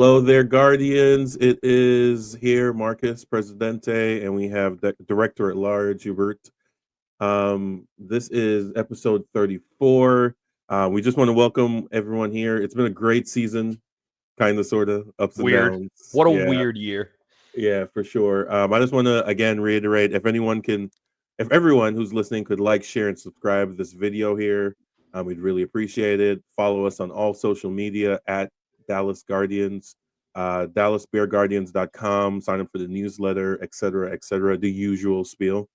Hello there, Guardians. It is here, Marcus Presidente, and we have the Director at Large, Hubert. This is episode 34. We just want to welcome everyone here. It's been a great season, kind of, sort of, ups and Weird. downs. What a Yeah, weird year. yeah, for sure. I just want to again reiterate, if everyone who's listening could like, share, and subscribe to this video here, we'd really appreciate it. Follow us on all social media at Dallas Guardians, DallasBearGuardians.com. Sign up for the newsletter, etc., the usual spiel.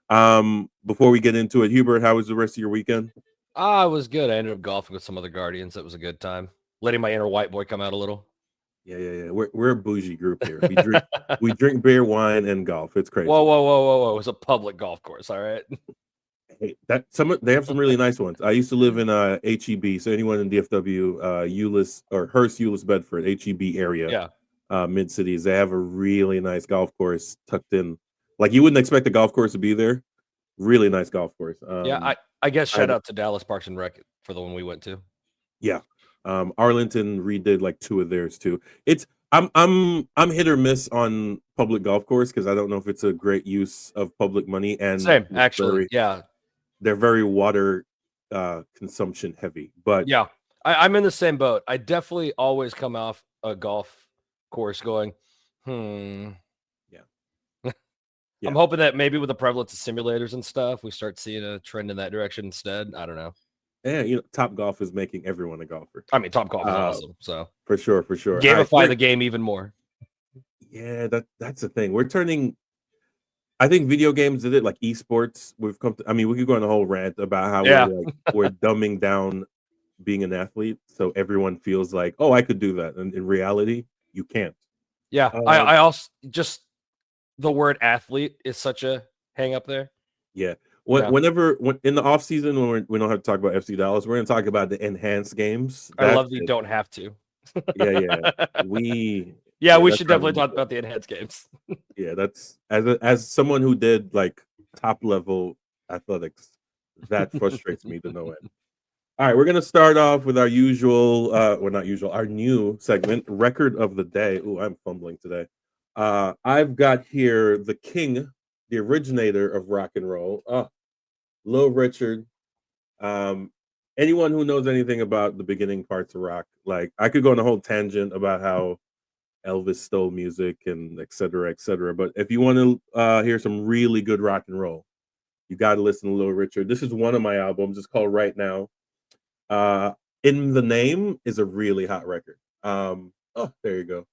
Before we get into it, Hubert, how was the rest of your weekend? It was good. I ended up golfing with some other Guardians. That was a good time. Letting my inner white boy come out a little. Yeah. We're a bougie group here. We drink beer, wine, and golf. It's crazy. Whoa. It was a public golf course, all right? Hey, they have some really nice ones. I used to live in HEB, so anyone in DFW, Euless or Hearst, Euless, Bedford, HEB area, Yeah. mid cities, they have a really nice golf course tucked in. Like you wouldn't expect a golf course to be there. Really nice golf course. Yeah, I guess shout out to Dallas Parks and Rec for the one we went to. Yeah. Arlington redid like two of theirs too. I'm hit or miss on public golf course because I don't know if it's a great use of public money, and Same, actually. they're very water consumption heavy. But yeah, I'm in the same boat. I definitely always come off a golf course going, Yeah. I'm hoping that maybe with the prevalence of simulators and stuff, we start seeing a trend in that direction instead. I don't know. Yeah, Top Golf is making everyone a golfer. I mean, Top Golf is awesome. So for sure. Gamify the game even more. Yeah, that's the thing. We're turning. I think video games did it, like esports. We could go on a whole rant about how we're dumbing down being an athlete, so everyone feels like, oh, I could do that, and in reality, you can't. Yeah, I also just the word athlete is such a hang up there. Yeah. Whenever in the off season when we don't have to talk about FC Dallas, we're going to talk about the enhanced games. I love that you don't have to. Yeah. We should definitely talk about the enhanced games. Yeah, that's as someone who did like top level athletics, that frustrates me to no end. All right, we're going to start off with our usual, our new segment, Record of the Day. Ooh, I'm fumbling today. I've got here the king, the originator of rock and roll, Little Richard. Anyone who knows anything about the beginning parts of rock, like I could go on a whole tangent about how Elvis stole music and et cetera. But if you want to hear some really good rock and roll, you got to listen to Little Richard. This is one of my albums. It's called Right Now. In the Name is a really hot record. There you go.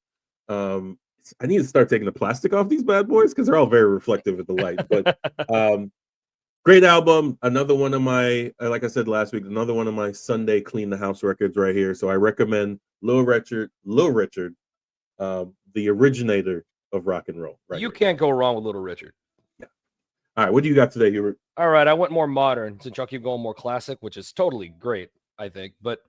I need to start taking the plastic off these bad boys because they're all very reflective of the light. But great album. Another one of my, like I said last week, another one of my Sunday clean the house records right here. So I recommend Little Richard, the originator of rock and roll. Right, you can't go wrong with Little Richard. Yeah. All right, what do you got today, Hubert? All right, I went more modern since y'all keep going more classic, which is totally great, I think. But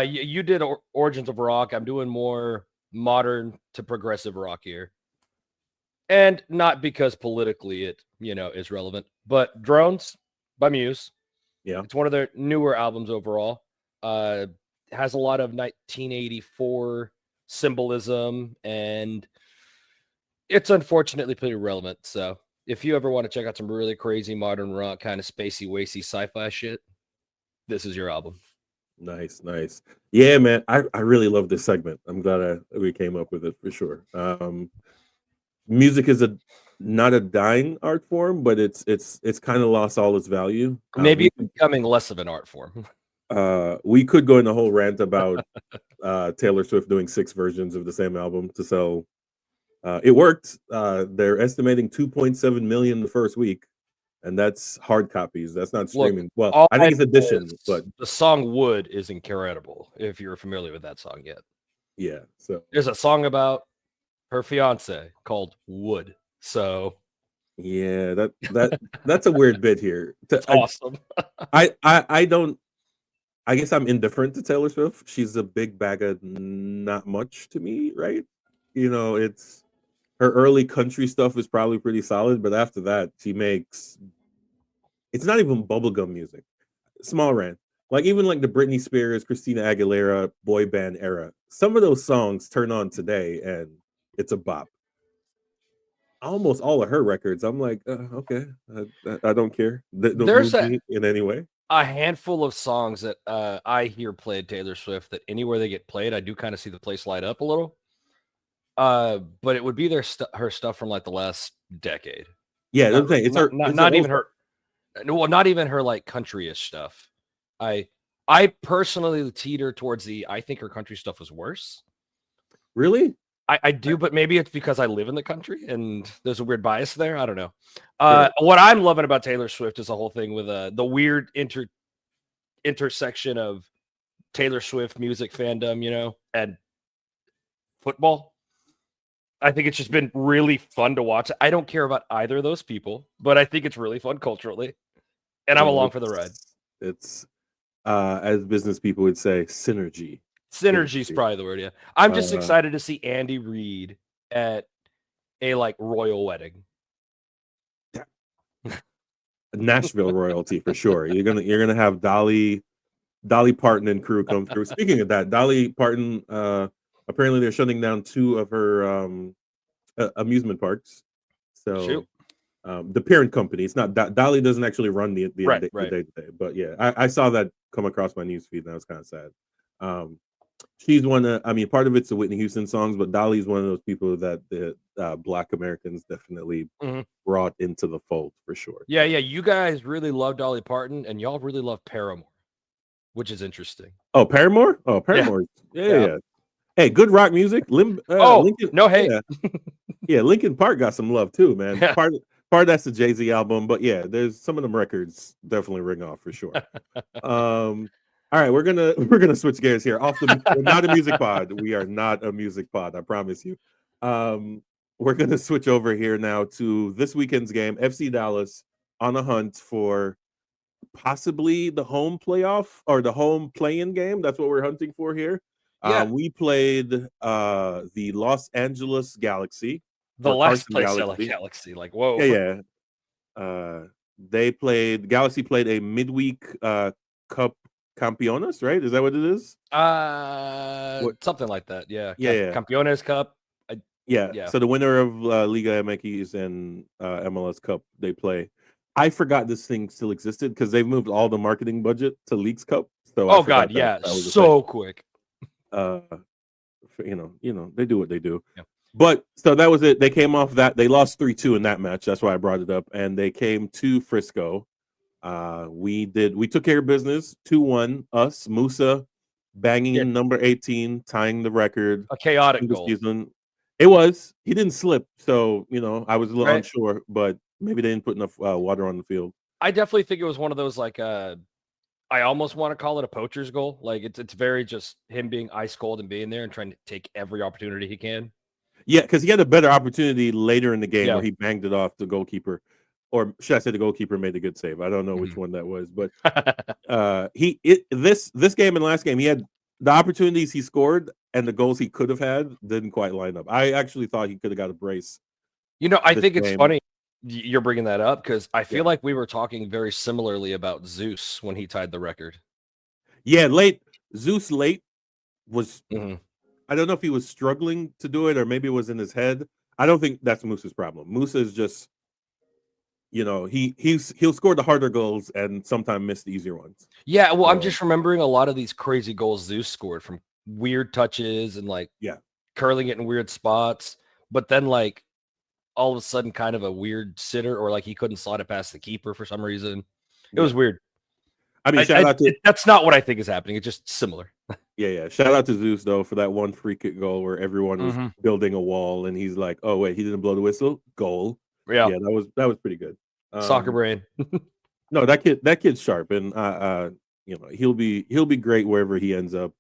you did Origins of Rock. I'm doing more modern to progressive rock here, and not because politically it is relevant, but Drones by Muse. Yeah, it's one of their newer albums overall. Has a lot of 1984 symbolism, and it's unfortunately pretty relevant. So if you ever want to check out some really crazy modern rock, kind of spacey, wacy sci-fi shit, this is your album. Nice. Yeah, man, I really love this segment. I'm glad we came up with it for sure. Music is not a dying art form, but it's kind of lost all its value. Maybe becoming less of an art form. We could go in a whole rant about Taylor Swift doing 6 versions of the same album to sell. It worked. They're estimating 2.7 million the first week, and that's hard copies. That's not streaming. Well, I think it's editions, but the song "Wood" is incredible. If you're familiar with that song yet, yeah. So there's a song about her fiance called "Wood." So yeah, that's a weird bit here. It's awesome. I don't. I guess I'm indifferent to Taylor Swift. She's a big bag of not much to me, right? It's her early country stuff is probably pretty solid, but after that, she makes it's not even bubblegum music. Small rant. Like even like the Britney Spears, Christina Aguilera boy band era. Some of those songs turn on today and it's a bop. Almost all of her records, I'm like, okay, I don't care. That don't There's move me in any way. a handful of songs that I hear played Taylor Swift that anywhere they get played, I do kind of see the place light up a little. But it would be her stuff from like the last decade. Yeah, that's the thing. It's her. It's Not her even her. Well, not even her like countryish stuff. I personally teeter towards I think her country stuff was worse. Really? I do, but maybe it's because I live in the country and there's a weird bias there. I don't know. Sure. What I'm loving about Taylor Swift is the whole thing with the weird intersection of Taylor Swift music fandom, and football. I think it's just been really fun to watch. I don't care about either of those people, but I think it's really fun culturally, and I'm along for the ride. It's as business people would say, synergy. Synergy is probably the word. Yeah, I'm just excited to see Andy Reid at a like royal wedding. Nashville royalty for sure. You're gonna have Dolly Parton and crew come through. Speaking of that, Dolly Parton, apparently they're shutting down 2 of her amusement parks. So the parent company, it's not Dolly doesn't actually run the day-to-day, but yeah, I saw that come across my newsfeed and that was kind of sad. She's one of, I mean, part of it's the Whitney Houston songs, but Dolly's one of those people that the Black Americans definitely brought into the fold for sure. Yeah. You guys really love Dolly Parton, and y'all really love Paramore, which is interesting. Oh, Paramore? Oh, Paramore. Yeah. Hey, good rock music. Lincoln. No hate. Yeah, Linkin Park got some love too, man. Yeah. Part of that's the Jay-Z album, but yeah, there's some of them records definitely ring off for sure. All right, we're gonna switch gears here. We're not a music pod. We are not a music pod. I promise you. We're gonna switch over here now to this weekend's game. FC Dallas on a hunt for possibly the home playoff or the home play-in game. That's what we're hunting for here. Yeah. We played the Los Angeles Galaxy. The last place Galaxy. Like, whoa. Yeah. Galaxy played a midweek Cup Campeones, right? Is that what it is? Something like that. Yeah. Yeah. Campeones Cup. Yeah. So the winner of Liga MX and MLS Cup, they play. I forgot this thing still existed because they've moved all the marketing budget to Leagues Cup. So that was so quick. They do what they do. Yeah. But so that was it. They came off that. They lost 3-2 in that match. That's why I brought it up. And they came to Frisco. We took care of business. 2-1. Us, Musa, banging in number 18, tying the record. A chaotic goal. Season. It was. He didn't slip. So, I was a little unsure, but maybe they didn't put enough water on the field. I definitely think it was one of those like I almost want to call it a poacher's goal. Like it's very just him being ice cold and being there and trying to take every opportunity he can. Yeah, because he had a better opportunity later in the game where he banged it off the goalkeeper, or should I say the goalkeeper made a good save? I don't know which one that was, but this game and last game he had the opportunities he scored and the goals he could have had didn't quite line up. I actually thought he could have got a brace. I think it's funny you're bringing that up because I feel like we were talking very similarly about Zeus when he tied the record. Yeah, Zeus was. I don't know if he was struggling to do it or maybe it was in his head. I don't think that's Musa's problem. Musa is just, he'll score the harder goals and sometimes miss the easier ones. Yeah, well, I'm just remembering a lot of these crazy goals Zeus scored from weird touches and curling it in weird spots, but then all of a sudden kind of a weird sitter or he couldn't slot it past the keeper for some reason. It was weird. I mean, shout out to that's not what I think is happening. It's just similar. Yeah. Shout out to Zeus though for that one free kick goal where everyone was building a wall and he's like, "Oh wait, he didn't blow the whistle." Goal. Yeah, that was pretty good. Soccer brain. No, that kid's sharp, and he'll be great wherever he ends up.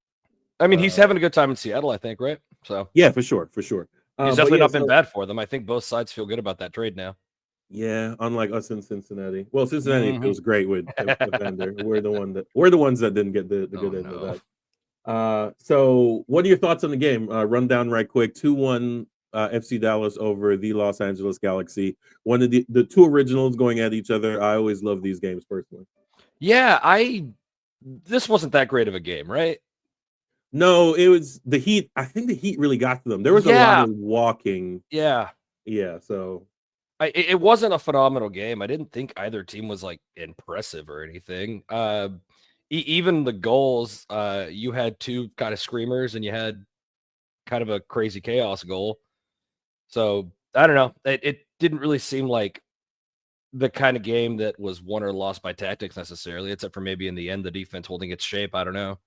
I mean, he's having a good time in Seattle, I think, right? So yeah, for sure. He's definitely not been bad for them. I think both sides feel good about that trade now. Yeah, unlike us in Cincinnati. Well, Cincinnati feels great with Evander. We're the ones that didn't get the good end of that. So what are your thoughts on the game? Run down right quick. 2-1 FC Dallas over the Los Angeles Galaxy. One of the two originals going at each other. I always love these games personally. Yeah, I this wasn't that great of a game, right? No, it was the Heat. I think the Heat really got to them. There was a lot Yeah. of walking. Yeah. Yeah, so It wasn't a phenomenal game. I didn't think either team was like impressive or anything. Even the goals, you had two kind of screamers and you had kind of a crazy chaos goal. So I don't know. It didn't really seem like the kind of game that was won or lost by tactics necessarily, except for maybe in the end the defense holding its shape. I don't know.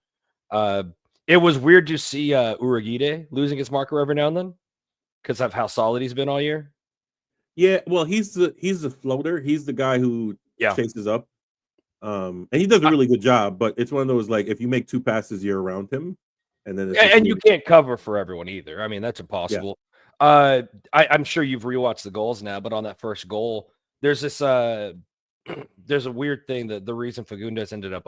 Uh, it was weird to see Uragide losing his marker every now and then because of how solid he's been all year. yeah. Well, he's the floater. He's the guy who Yeah. chases up. And he does a I- really good job. But it's one of those like if you make two passes, you're around him, and then it's just And you really, can't cover for everyone either. I mean, that's yeah. impossible. I'm sure you've rewatched the goals now, but on that first goal, there's this there's a weird thing that the reason Fagundes ended up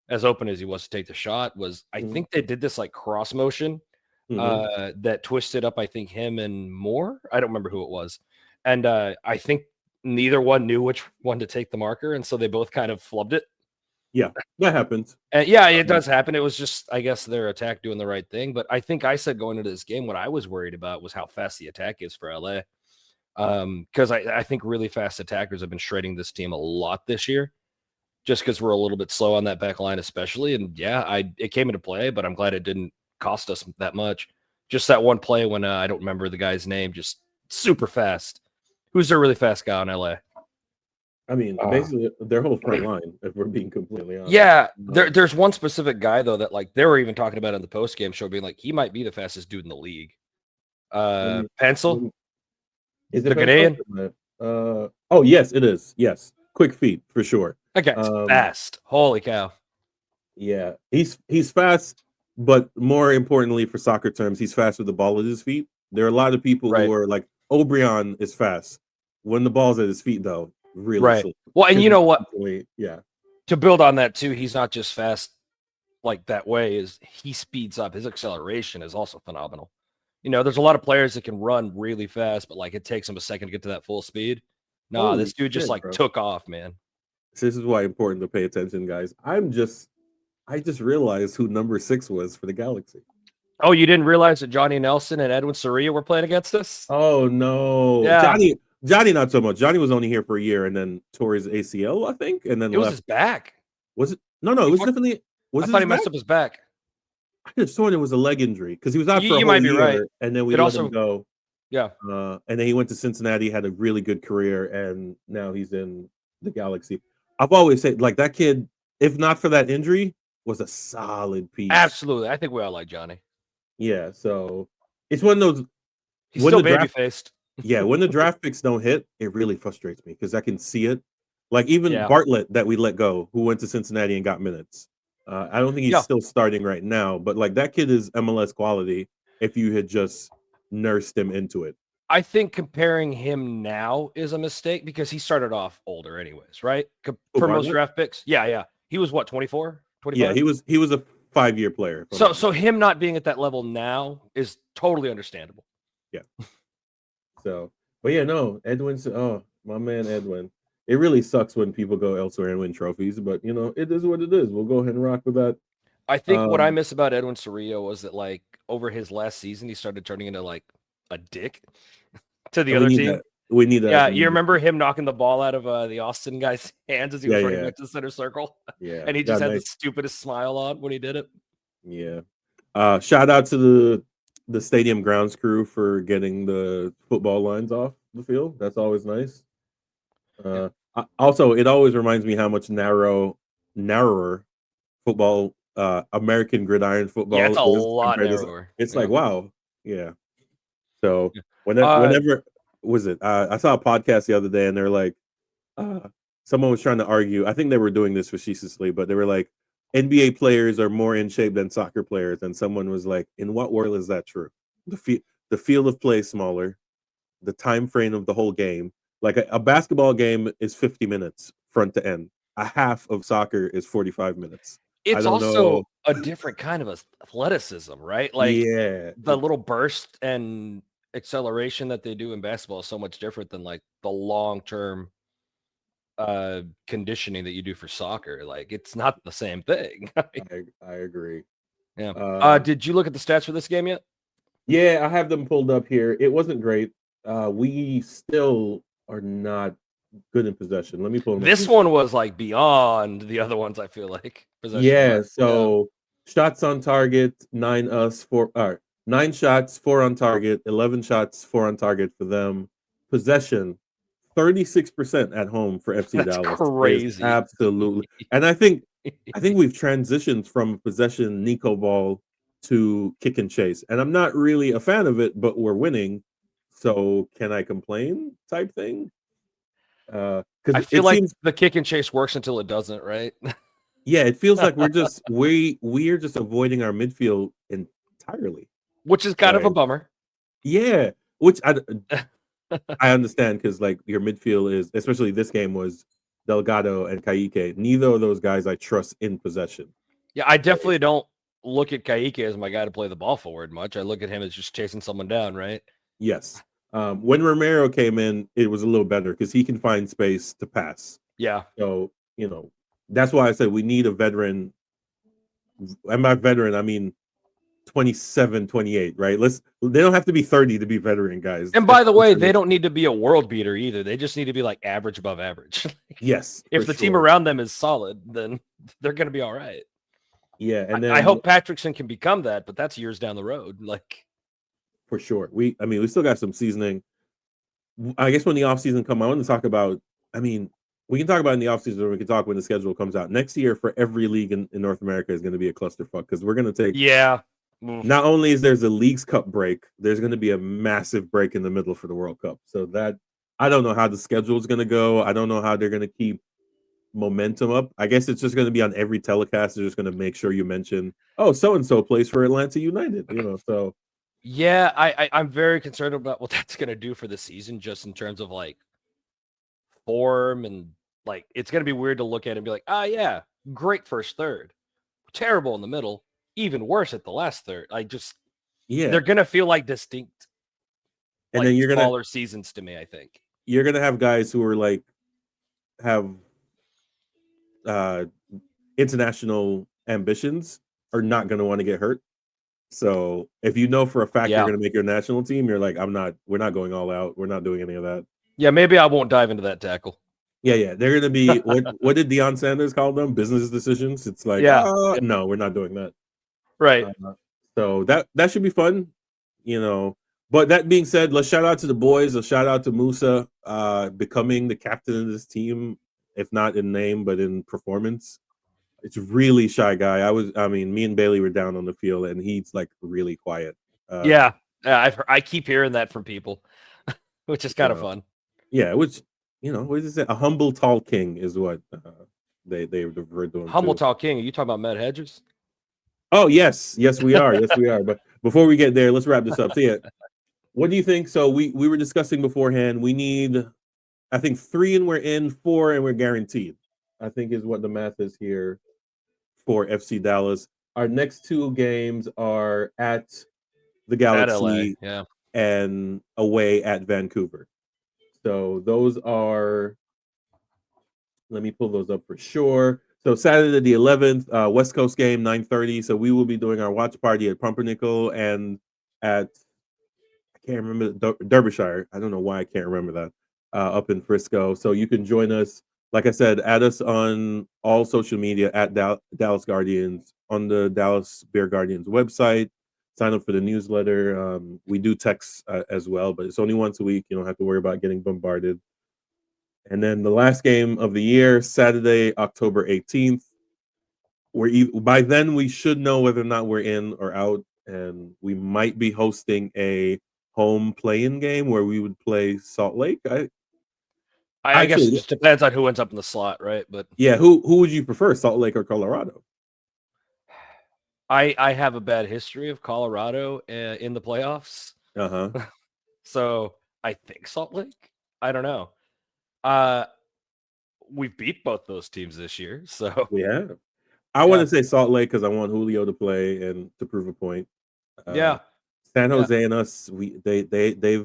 as open as he was to take the shot was I Mhm. think they did this like cross motion that twisted up, I think, him and Moore. I don't remember who it was. And I think neither one knew which one to take the marker, and so they both kind of flubbed it. Yeah, that happens. And yeah, it Um, does happen. It was just, I guess, their attack doing the right thing. But I think I said going into this game, what I was worried about was how fast the attack is for LA. Because I think really fast attackers have been shredding this team a lot this year, just because we're a little bit slow on that back line, especially. And yeah, it came into play, but I'm glad it didn't cost us that much. Just that one play when I don't remember the guy's name, just super fast. Who's their really fast guy in LA? I mean, basically their whole front line, if we're being completely honest. Yeah, there's one specific guy though that like they were even talking about in the post game show, being like he might be the fastest dude in the league. Pencil, Is the it Pencil? Ghanaian. Oh yes, it is. Yes, quick feet for sure. That guy's fast. Holy cow! Yeah, he's fast, but more importantly for soccer terms, he's fast with the ball at his feet. There are a lot of people Right. who are like Obrian is fast when the ball's at his feet, though. Really Right. slow. Well, and you know what? Yeah. To build on that too, he's not just fast like that way. Is he speeds up? His acceleration is also phenomenal. You know, there's a lot of players that can run really fast, but like it takes them a second to get to that full speed. Nah, Holy this dude just shit, like bro. took off, man. This is why important to pay attention, guys. I just realized who number 6 was for the Galaxy. Oh, you didn't realize that Johnny Nelson and Edwin Soria were playing against us? Oh no. Yeah. Johnny not so much. Johnny was only here for a year and then tore his ACL, I think, and then It was left. his back. Was it? No, it was definitely I thought he messed up his back. I could have sworn it was a leg injury because he was out for a You whole might be year, right. and then we It let also- him go. Yeah. And then he went to Cincinnati, had a really good career, and now he's in the Galaxy. I've always said, like, that kid, if not for that injury, was a solid piece. Absolutely. I think we all like Johnny. Yeah, so it's one of those. He's when still the draft- baby-faced. Yeah, when the draft picks don't hit, it really frustrates me because I can see it. Like even Yeah. Bartlett that we let go, who went to Cincinnati and got minutes. I don't think he's Yeah. still starting right now, but like that kid is MLS quality if you had just nursed him into it. I think comparing him now is a mistake because he started off older anyways, right? For most Bartlett? draft picks. Yeah. He was what, 24, 25? Yeah, he was a 5-year player. So him not being at that level now is totally understandable. Yeah. So, but yeah, no, Edwin's. Oh, my man, Edwin. It really sucks when people go elsewhere and win trophies, but you know, it is what it is. We'll go ahead and rock with that. I think what I miss about Edwin Soria was that like over his last season, he started turning into like a dick to the other team. We need that. Yeah, you remember him knocking the ball out of the Austin guy's hands as he was running Yeah. back to the center circle? Yeah. And he just had nice. the stupidest smile on when he did it. Yeah. Shout out to the stadium grounds crew for getting the football lines off the field. That's always nice. Also, it always reminds me how much narrower football, American gridiron football. Yeah, it's a is lot compared to- narrower. It's Yeah. like wow, yeah. So whenever was it? I saw a podcast the other day, and they're like, someone was trying to argue. I think they were doing this facetiously, but they were like, NBA players are more in shape than soccer players, and someone was like, in what world is that true? The field of play is smaller, the time frame of the whole game. Like a basketball game is 50 minutes front to end. A half of soccer is 45 minutes. It's also a different kind of athleticism, right? Like yeah, the little burst and acceleration that they do in basketball is so much different than like the long term conditioning that you do for soccer. Like it's not the same thing. I agree. Yeah. Did you look at the stats for this game yet? Yeah, I have them pulled up here. It wasn't great. We still are not good in possession. Let me pull them up. This one was like beyond the other ones, I feel like. Yeah, Possession-wise. so shots on target, 9 shots, 4 on target, 11 shots, 4 on target for them. Possession, 36% at home for FC That's Dallas. crazy. Absolutely. And I think we've transitioned from possession Nico ball to kick and chase. And I'm not really a fan of it, but we're winning. So can I complain type thing? I Because feel it like seems the kick and chase works until it doesn't, right? yeah, it feels like we're just avoiding our midfield entirely. Which is kind of a Right. bummer. Yeah, which I understand because like your midfield is, especially this game, was Delgado and Kaique. Neither of those guys I trust in possession. Yeah, I definitely don't look at Kaique as my guy to play the ball forward much. I look at him as just chasing someone down, right? Yes. When Romero came in, it was a little better because he can find space to pass. Yeah. So, that's why I said we need a veteran. And by veteran, I mean 27, 28, right? They don't have to be 30 to be veteran guys. And by the way, they don't need to be a world beater either. They just need to be like average above average. Yes. If the team around them is solid, then they're going to be all right. Yeah, and then I hope Patrickson can become that, but that's years down the road. Like for sure. We still got some seasoning. I guess when the offseason come, I want to talk about, we can talk about in the offseason, or we can talk when the schedule comes out. Next year for every league in North America is going to be a clusterfuck because we're going to take not only is there's a Leagues Cup break, there's going to be a massive break in the middle for the World Cup. So that I don't know how the schedule is going to go. I don't know how they're going to keep momentum up. I guess it's just going to be on every telecast. They're just going to make sure you mention, oh, so and so plays for Atlanta United. So yeah, I'm very concerned about what that's going to do for the season, just in terms of like form, and like it's going to be weird to look at and be like, yeah, great first third, terrible in the middle, even worse at the last third. They're going to feel like distinct, and like then you're smaller seasons to me. I think you're going to have guys who are like have international ambitions are not going to want to get hurt. So if you know for a fact you're going to make your national team, you're like, we're not going all out. We're not doing any of that. Yeah, maybe I won't dive into that tackle. Yeah. They're going to be, what did Deion Sanders call them? Business decisions. It's like, no, we're not doing that. Right. So that should be fun, But that being said, let's shout out to the boys. Let's shout out to Musa becoming the captain of this team, if not in name, but in performance. It's really shy guy. Me and Bailey were down on the field, and he's like really quiet. I keep hearing that from people, which is kind of fun. Yeah, which what is it? A humble tall king is what they refer to him. Humble tall king. Are you talking about Matt Hedges? Oh yes, we are. Yes, we are. But before we get there, let's wrap this up. So yeah, what do you think? So we were discussing beforehand. We need, I think 3 and we're in, 4 and we're guaranteed. I think is what the math is here for FC Dallas. Our next 2 games are at the Galaxy and away at Vancouver. So those are, let me pull those up for sure. So Saturday the 11th, West Coast game, 9:30. So we will be doing our watch party at Pumpernickel and at, I can't remember, Derbyshire. I don't know why I can't remember that, up in Frisco. So you can join us. Like I said, add us on all social media at Dallas Guardians, on the Dallas Bear Guardians website. Sign up for the newsletter. We do text as well, but it's only once a week. You don't have to worry about getting bombarded. And then the last game of the year, Saturday, October 18th. By then we should know whether or not we're in or out, and we might be hosting a home play-in game where we would play Salt Lake. I guess it just depends on who ends up in the slot, right? But yeah, who would you prefer, Salt Lake or Colorado? I have a bad history of Colorado in the playoffs. So I think Salt Lake. I don't know. We've beat both those teams this year, so we have. I want to say Salt Lake because I want Julio to play and to prove a point. San Jose and us, they've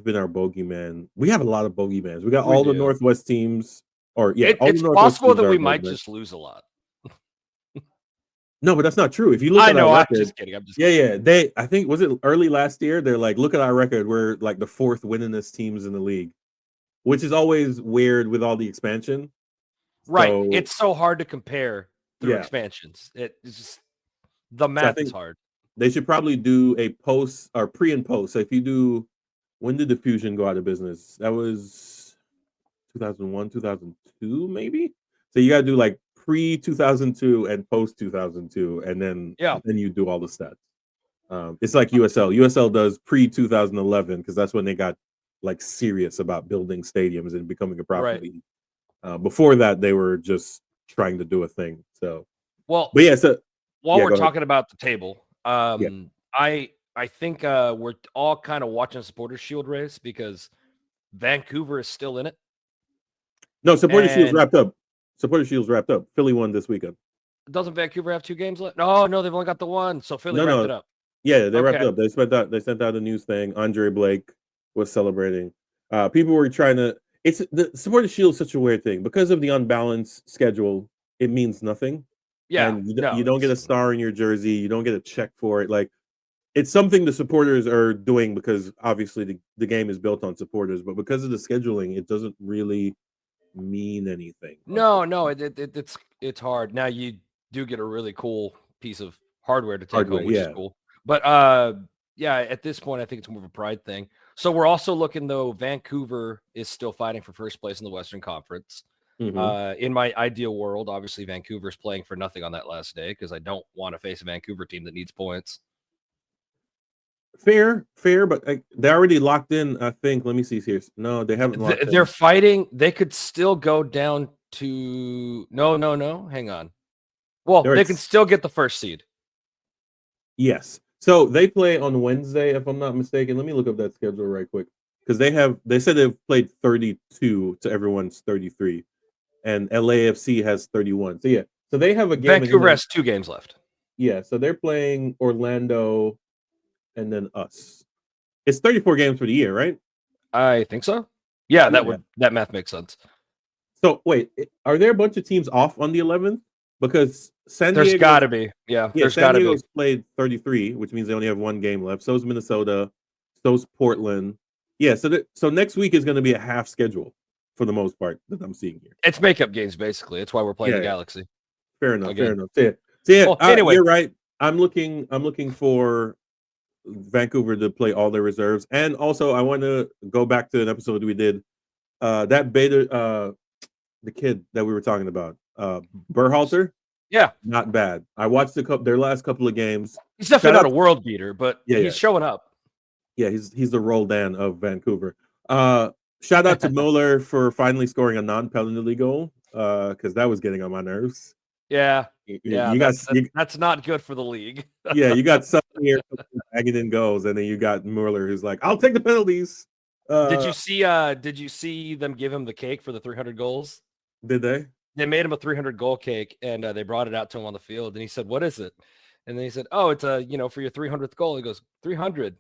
been our bogeyman. We have a lot of bogeymans. We got all the Northwest teams Or yeah, all the It's Northwest possible teams that are we above might mid. just lose a lot. No, but that's not true. If you look I at our know. I'm record, just kidding. I'm just yeah, kidding. yeah. I think was it early last year? They're like, look at our record. We're like the 4th winningest teams in the league, which is always weird with all the expansion. Right. So It's so hard to compare through yeah, expansions. It's just the so I math is think hard. they should probably do a post or pre and post. So if you do, when did Diffusion go out of business? That was 2001, 2002, maybe. So you got to do like pre 2002 and post 2002, and Yeah. then you do all the stats. It's like USL. USL does pre 2011 because that's when they got like serious about building stadiums and becoming a proper Right. league. Before that, they were just trying to do a thing. So, Well, but yeah, so while yeah, we're go ahead. talking about the table, Yeah, I think we're all kind of watching Supporters Shield race because Vancouver is still in it. no, Supporter Shield's And wrapped up. Supporter Shield's wrapped up. Philly won this weekend. doesn't Vancouver have 2 games left? No, no, they've only got the one. So Philly No, wrapped no, it up. yeah, they wrapped Okay. up. They sent out a news thing. Andre Blake was celebrating. People were trying to. It's the Supporter Shield is such a weird thing because of the unbalanced schedule. It means nothing, Yeah. and No, you don't get a it's star in your jersey. You don't get a check for it. Like it's something the supporters are doing because obviously the game is built on supporters, but because of the scheduling, it doesn't really mean anything. no, Unfortunately. it's hard. Now you do get a really cool piece of hardware to take Hardware, home, which is yeah. cool. But yeah, at this point, I think it's more of a pride thing. So we're also looking though. Vancouver is still fighting for first place in the Western Conference. Mm-hmm. In my ideal world, obviously Vancouver's playing for nothing on that last day because I don't want to face a Vancouver team that needs points. Fair, but they already locked in. I think. Let me see here. No, they haven't locked They're in. fighting. They could still go down to no. Hang on. Well, They're they at can still get the first seed. yes. So they play on Wednesday, if I'm not mistaken. Let me look up that schedule right quick because they said they've played 32 to everyone's 33, and LAFC has 31. So yeah, so they have a game against Vancouver them. has 2 games left. Yeah, so they're playing Orlando and then us. It's 34 games for the year, right? I think so. Yeah, Yeah. that math makes sense. So wait, are there a bunch of teams off on the 11th? Because There's got to be. Yeah, there's San got to be. Diego's played 33, which means they only have one game left. So's Minnesota. So's Portland. Yeah, so next week is going to be a half schedule for the most part that I'm seeing here. It's makeup games basically. That's why we're playing the Yeah, Galaxy. fair enough. Again. Fair enough. So yeah, Well, anyway, you're right. I'm looking for Vancouver to play all their reserves, and also I want to go back to an episode we did. That beta, the kid that we were talking about, Berhalter. yeah, Not bad. I watched their last couple of games. he's definitely not a world beater, but he's showing up. Yeah, he's the Roldan of Vancouver. Shout out to Mueller for finally scoring a non-penalty goal because that was getting on my nerves. Yeah, You that's not good for the league. yeah, you got some here bagging in goals, and then you got Mueller who's like, "I'll take the penalties." Did you see them give him the cake for the 300 goals? Did they? They made him a 300 goal cake, and they brought it out to him on the field, and he said, "What is it?" And then he said, "Oh, it's a for your 300th goal." He goes, "300?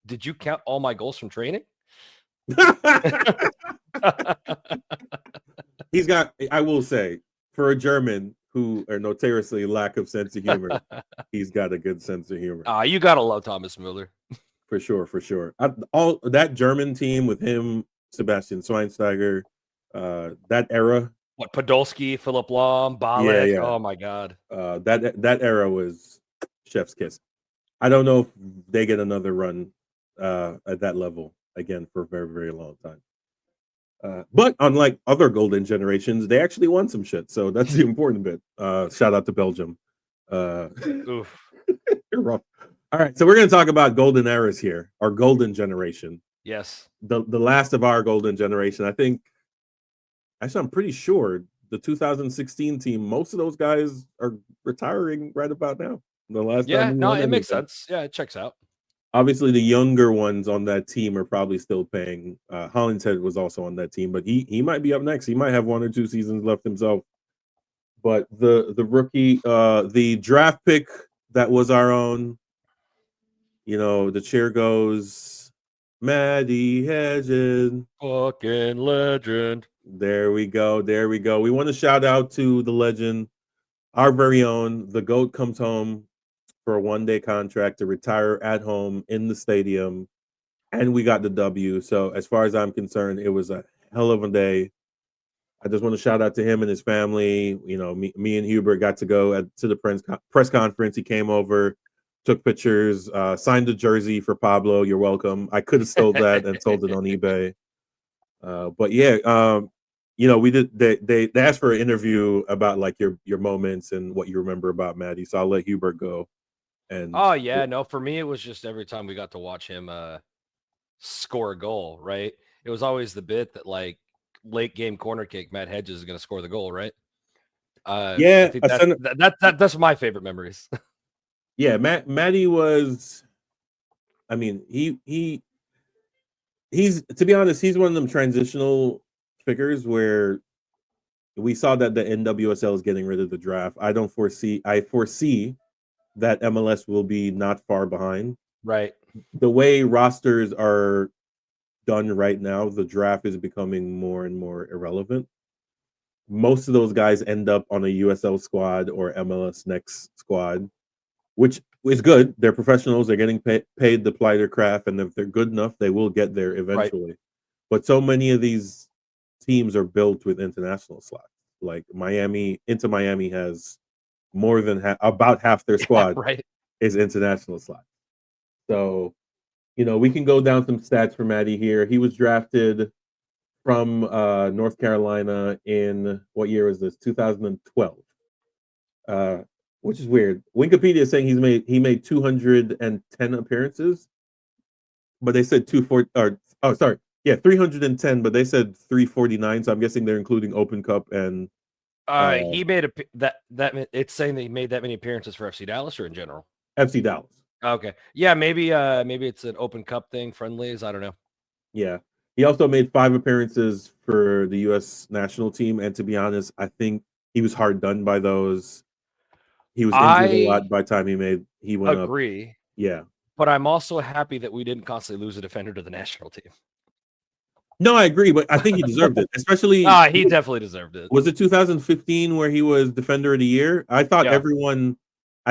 Did you count all my goals from training?" He's got. I will say, for a German who are notoriously lack of sense of humor, he's got a good sense of humor. You gotta love Thomas Mueller. For sure. All that German team with him, Sebastian Schweinsteiger, that era. What, Podolski, Philip Lahm, Balek? Yeah. Oh my God. That era was chef's kiss. I don't know if they get another run at that level again for a very, very long time. But unlike other golden generations, they actually won some shit. So that's the important bit. Shout out to Belgium. Oof. You're rough. All right, so we're going to talk about golden eras here, our golden generation. Yes. The last of our golden generation. I think, actually, I'm pretty sure the 2016 team, most of those guys are retiring right about now. The last Yeah, time no, it makes sense. Yeah, it checks out. Obviously, the younger ones on that team are probably still paying. Hollingshead was also on that team, but he might be up next. He might have 1 or 2 seasons left himself. But the rookie, the draft pick that was our own, the chair goes Matty Hedges. Fucking legend. There we go. There we go. We want to shout out to the legend, our very own. The GOAT comes home for a 1-day contract to retire at home in the stadium, and we got the W. So, as far as I'm concerned, it was a hell of a day. I just want to shout out to him and his family. You know, me and Hubert got to go to the press conference. He came over, took pictures, signed a jersey for Pablo. You're welcome. I could have stole that and sold it on eBay. But yeah, you know, we did. They asked for an interview about like your moments and what you remember about Maddie. So I'll let Hubert go. And Oh yeah, no, for me it was just every time we got to watch him score a goal, right? It was always the bit that like late game corner kick, Matt Hedges is going to score the goal, right? I yeah, think that's my favorite memories. Yeah, Maddie was. I mean, he's to be honest, he's one of them transitional figures where we saw that the NWSL is getting rid of the draft. I foresee that MLS will be not far behind. Right. The way rosters are done right now, the draft is becoming more and more irrelevant. Most of those guys end up on a USL squad or MLS Next squad, which is good. They're professionals. They're getting paid to apply their craft, and if they're good enough, they will get there eventually. Right. But so many of these teams are built with international slots. Like Inter Miami has more than about half their squad is international slots. So, you know, we can go down some stats for Maddie here. He was drafted from North Carolina in what year was this? 2012. Which is weird. Wikipedia is saying he made 210 appearances, but they said 310, but they said 349. So I'm guessing they're including Open Cup and. He made it's saying that he made that many appearances for FC Dallas or in general. FC Dallas. Okay, yeah, maybe it's an Open Cup thing, friendlies. I don't know. Yeah, he also made 5 appearances for the U.S. national team, and to be honest, I think he was hard done by those. He was injured a lot by the time he went up. Agree. Yeah. But I'm also happy that we didn't constantly lose a defender to the national team. No, I agree, but I think he deserved it. Especially he definitely deserved it. Was it 2015 where he was defender of the year? I thought I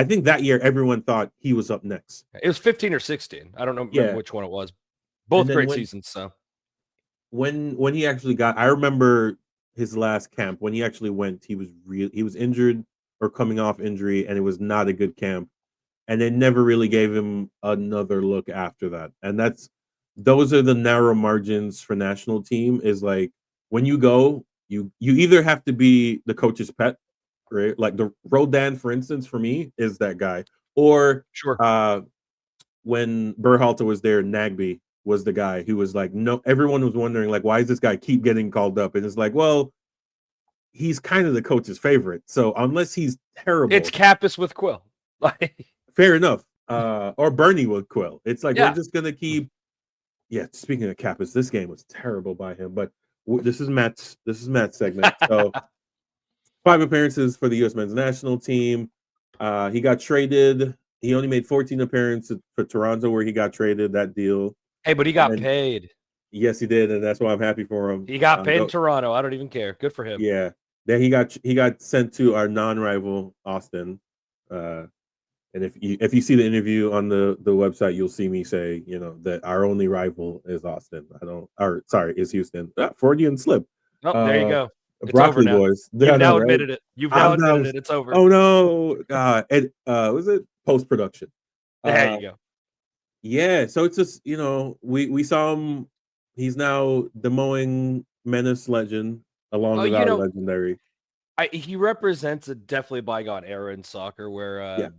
think that year everyone thought he was up next. It was 15 or 16. I don't know which one it was. Both great seasons, so. When he actually I remember his last camp when he actually went, he was injured or coming off injury, and it was not a good camp. And they never really gave him another look after that. And those are the narrow margins for national team, is like when you go, you either have to be the coach's pet, right? Like the Rodan, for instance, for me, is that guy. Or when Berhalter was there, Nagby was the guy who was like, no, everyone was wondering, like, why does this guy keep getting called up? And it's like, well, he's kind of the coach's favorite. So unless he's terrible. It's Kappas with Quill. Fair enough. Or Bernie with Quill. It's like, we're just going to keep. Yeah, speaking of Kappas, this game was terrible by him. But this is Matt's segment. So 5 appearances for the U.S. men's national team. He got traded. He only made 14 appearances for Toronto, where he got traded, that deal. Hey, but he got paid. Yes, he did, and that's why I'm happy for him. He got paid in Toronto. I don't even care. Good for him. Yeah. Then he got sent to our non-rival Austin. And if you see the interview on the website, you'll see me say, you know, that our only rival is Austin. Is Houston. Freudian slip. Oh, there you go. It's Broccoli boys. You've now admitted it. You've now admitted it. It's over. Oh no. Was it post-production? There you go. Yeah, so it's just, you know, we saw him. He's now Des Moines Menace legend, along with our legendary. He represents a definitely bygone era in soccer where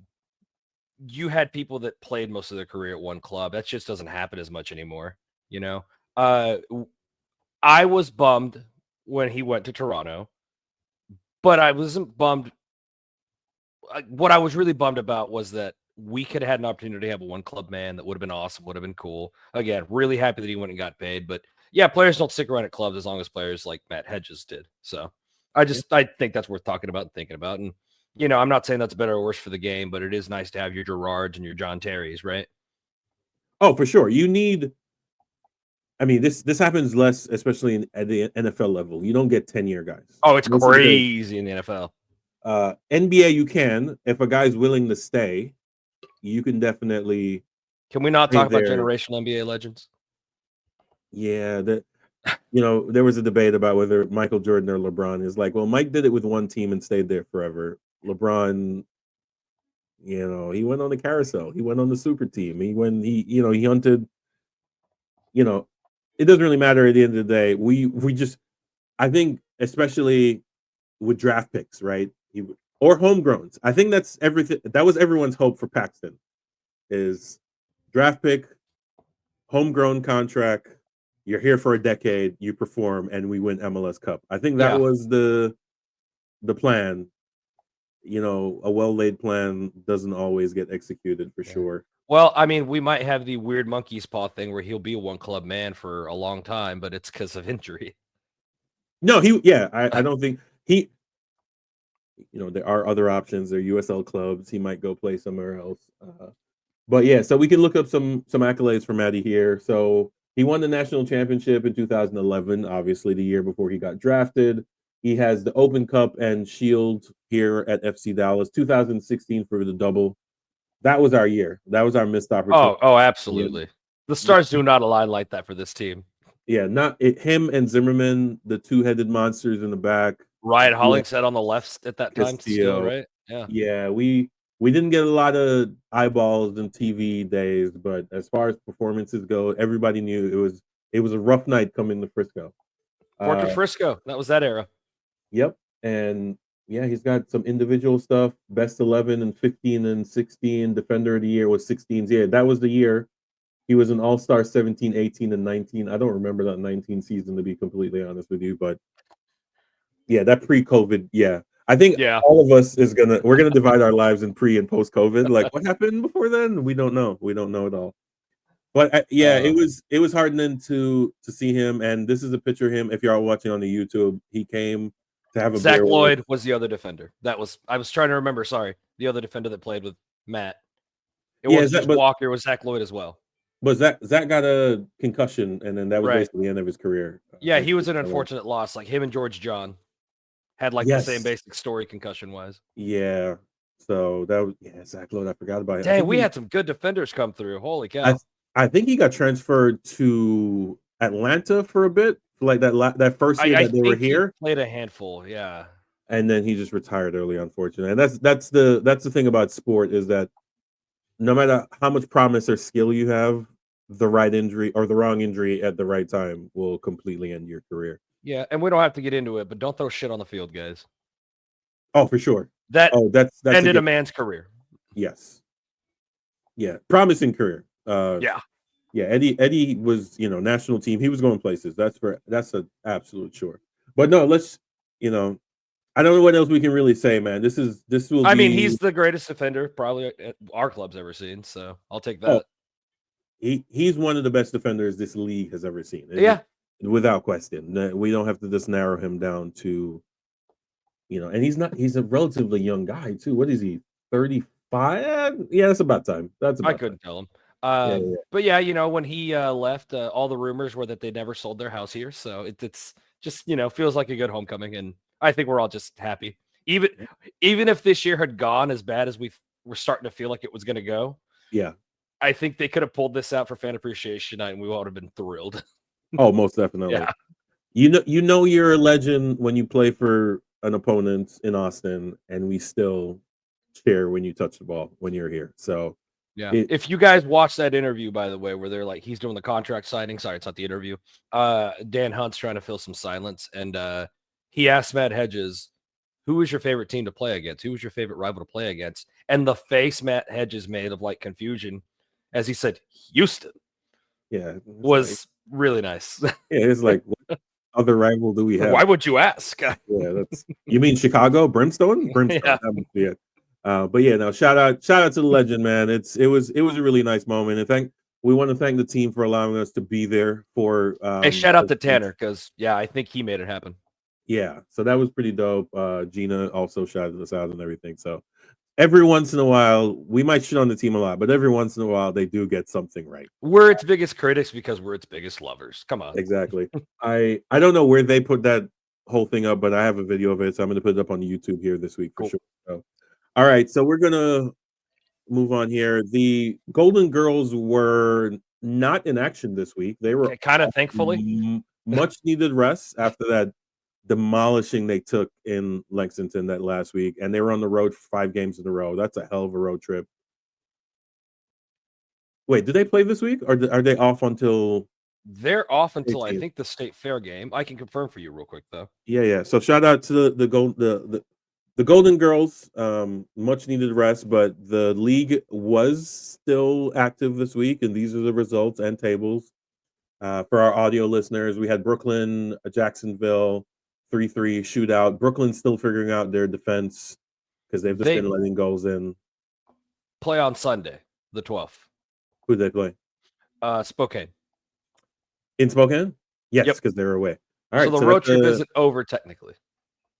you had people that played most of their career at one club. That just doesn't happen as much anymore, you know? I was bummed when he went to Toronto, but I wasn't bummed. What I was really bummed about was that we could have had an opportunity to have a one club man that would have been awesome, would have been cool. Again, really happy that he went and got paid. But yeah, players don't stick around at clubs as long as players like Matt Hedges did. So I think that's worth talking about and thinking about. And, you know, I'm not saying that's better or worse for the game, but it is nice to have your Gerards and your John Terrys, right? Oh, for sure. You need I mean, this happens less, especially at the NFL level. You don't get 10-year guys. Oh, it's Mostly because, crazy in the NFL. NBA, you can. If a guy's willing to stay, you can definitely Can we not stay talk about there. generational NBA legends? Yeah, there was a debate about whether Michael Jordan or LeBron. Is like, well, Mike did it with one team and stayed there forever. LeBron, he went on the carousel. He went on the super team. He hunted. You know, it doesn't really matter at the end of the day. We just, I think, especially with draft picks, right? Or homegrowns. I think that's everything. That was everyone's hope for Paxton is draft pick, homegrown contract. You're here for a decade, you perform, and we win MLS Cup. I think that Yeah. was the plan. A well-laid plan doesn't always get executed for sure. Well, I mean, we might have the weird monkey's paw thing where he'll be a one club man for a long time, but it's because of injury. No, I don't think he. There are other options. There are USL clubs. He might go play somewhere else. But yeah, so we can look up some accolades for Matty here. So he won the national championship in 2011, obviously the year before he got drafted. He has the Open Cup and Shield here at FC Dallas. 2016 for the double. That was our year. That was our missed opportunity. Oh, absolutely. The stars do not align like that for this team. Yeah, him and Zimmerman, the two-headed monsters in the back. Ryan Hollingshead on the left at that time, still, right? Yeah, we didn't get a lot of eyeballs in TV days, but as far as performances go, everybody knew it was a rough night coming to Frisco. Fortress Frisco, that was that era. Yep, and yeah, he's got some individual stuff. Best 11 and 15 and 16. Defender of the year was 16. Yeah, that was the year. He was an all-star 17, 18, and 19. I don't remember that 19 season, to be completely honest with you, but yeah, that pre-COVID, yeah. I think all of us we're gonna divide our lives in pre and post-COVID. Like, what happened before then? We don't know. We don't know at all. But it was heartening to see him. And this is a picture of him. If you're all watching on the YouTube, he came to have a Zach beer Lloyd was the other defender. I was trying to remember. Sorry, the other defender that played with Matt. It wasn't just Walker. It was Zach Lloyd as well. But Zach got a concussion, and then that was basically the end of his career. Yeah, he was an unfortunate loss. Like him and George John had the same basic story concussion wise. Yeah. So that was Zach Lloyd. I forgot about it. Dang, we had some good defenders come through. Holy cow! I think he got transferred to Atlanta for a bit, like that first year that they were here. He played a handful, yeah. And then he just retired early, unfortunately. And that's the thing about sport is that no matter how much promise or skill you have, the right injury or the wrong injury at the right time will completely end your career. Yeah, and we don't have to get into it, but don't throw shit on the field, guys. Oh, for sure. That's ended a man's career. Yes. Yeah, promising career. Yeah. Eddie was, national team. He was going places. That's an absolute sure. But no, let's, I don't know what else we can really say, man. I mean, he's the greatest defender probably our club's ever seen, so I'll take that. He's one of the best defenders this league has ever seen. Without question. We don't have to just narrow him down to, and he's a relatively young guy too. What is he? 35? Yeah, that's about time. I couldn't tell him. But yeah, when he left, all the rumors were that they never sold their house here. So it's just, feels like a good homecoming. And I think we're all just happy. Even if this year had gone as bad as we were starting to feel like it was going to go. Yeah. I think they could have pulled this out for Fan Appreciation Night and we all would have been thrilled. Oh, most definitely. Yeah. You're a legend when you play for an opponent in Austin, and we still cheer when you touch the ball when you're here. So yeah, if you guys watch that interview, by the way, where they're like, he's doing the contract signing. Sorry, it's not the interview. Dan Hunt's trying to fill some silence, and he asked Matt Hedges, "Who was your favorite team to play against? Who was your favorite rival to play against?" And the face Matt Hedges made of confusion as he said, "Houston." Yeah, was really nice. Yeah, it's like, what other rival do we have? Why would you ask? Yeah, you mean Chicago Brimstone? Yeah. But yeah, no, shout out to the legend, man. It was a really nice moment, and we want to thank the team for allowing us to be there for. Hey, shout out to Tanner because I think he made it happen. Yeah, so that was pretty dope. Gina also shouted us out and everything. So every once in a while, we might shit on the team a lot, but every once in a while, they do get something right. We're its biggest critics because we're its biggest lovers. Come on. Exactly. I don't know where they put that whole thing up, but I have a video of it, so I'm going to put it up on YouTube here this week for Cool. sure. So, all right, so we're gonna move on here. The Golden Girls were not in action this week. They were Kind of thankfully. much needed rest after that demolishing they took in Lexington that last week, and they were on the road for 5 games in a row. That's a hell of a road trip. Wait, did they play this week, or are they off until? They're off until 18th? I think the state fair game. I can confirm for you real quick though. Yeah. So shout out to the Golden Girls. Much needed rest, but the league was still active this week, and these are the results and tables. For our audio listeners, we had Brooklyn, Jacksonville, 3-3 shootout. Brooklyn's still figuring out their defense because they've just been letting goals in. Play on Sunday, the 12th. Who did they play? Spokane. In Spokane? Yes, because they're away. All right. So the road trip isn't over technically.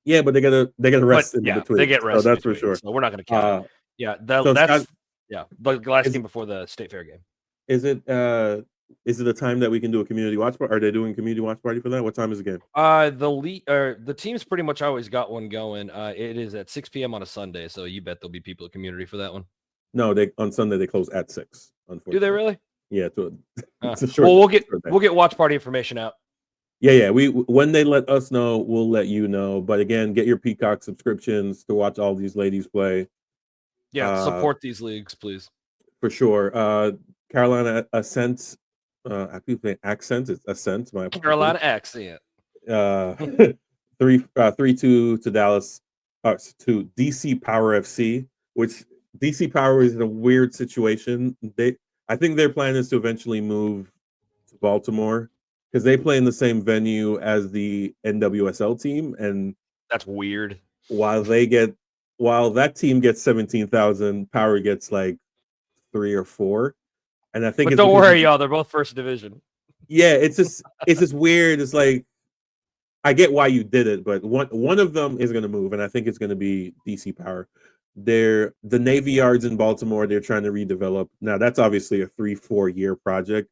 Yeah, but they gotta rest in between. They get rest. So that's for sure. So we're not gonna count it. Yeah, so that's the last game before the state fair game. Is it a time that we can do a community watch party? Are they doing community watch party for that? What time is the game? The team's pretty much always got one going. It is at 6 p.m. on a Sunday, so you bet there'll be people at community for that one. No, on Sunday they close at 6. Unfortunately. Do they really? Yeah. It's a short. Well, we'll get watch party information out. Yeah. When they let us know, we'll let you know. But again, get your Peacock subscriptions to watch all these ladies play. Yeah, support these leagues, please. For sure. Carolina Ascent. I keep saying accent. It's Ascent. My Carolina accent. 3-2 to Dallas. To DC Power FC, which DC Power is in a weird situation. I think their plan is to eventually move to Baltimore because they play in the same venue as the NWSL team, and that's weird. While that team gets 17,000, Power gets like 3 or 4, and I think. But don't worry, y'all. They're both first division. Yeah, it's just weird. It's like I get why you did it, but one of them is going to move, and I think it's going to be DC Power. The Navy Yards in Baltimore, they're trying to redevelop. Now, that's obviously a 3-4 year project,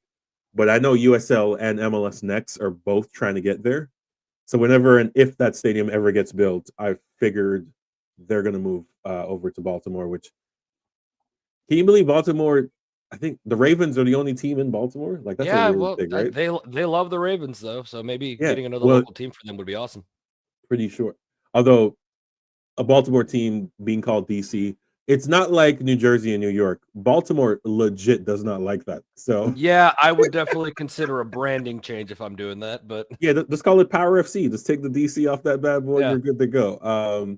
but I know USL and MLS Next are both trying to get there. So whenever and if that stadium ever gets built, I figured they're going to move over to Baltimore, which, can you believe Baltimore? I think the Ravens are the only team in Baltimore. Like, that's a weird thing, right? They love the Ravens, though, so maybe getting another local team for them would be awesome. Pretty sure. Although a Baltimore team being called DC, it's not like New Jersey and New York. Baltimore legit does not like that. So yeah, I would definitely consider a branding change if I'm doing that. But yeah, just call it Power FC. Just take the DC off that bad boy. Yeah. You're good to go.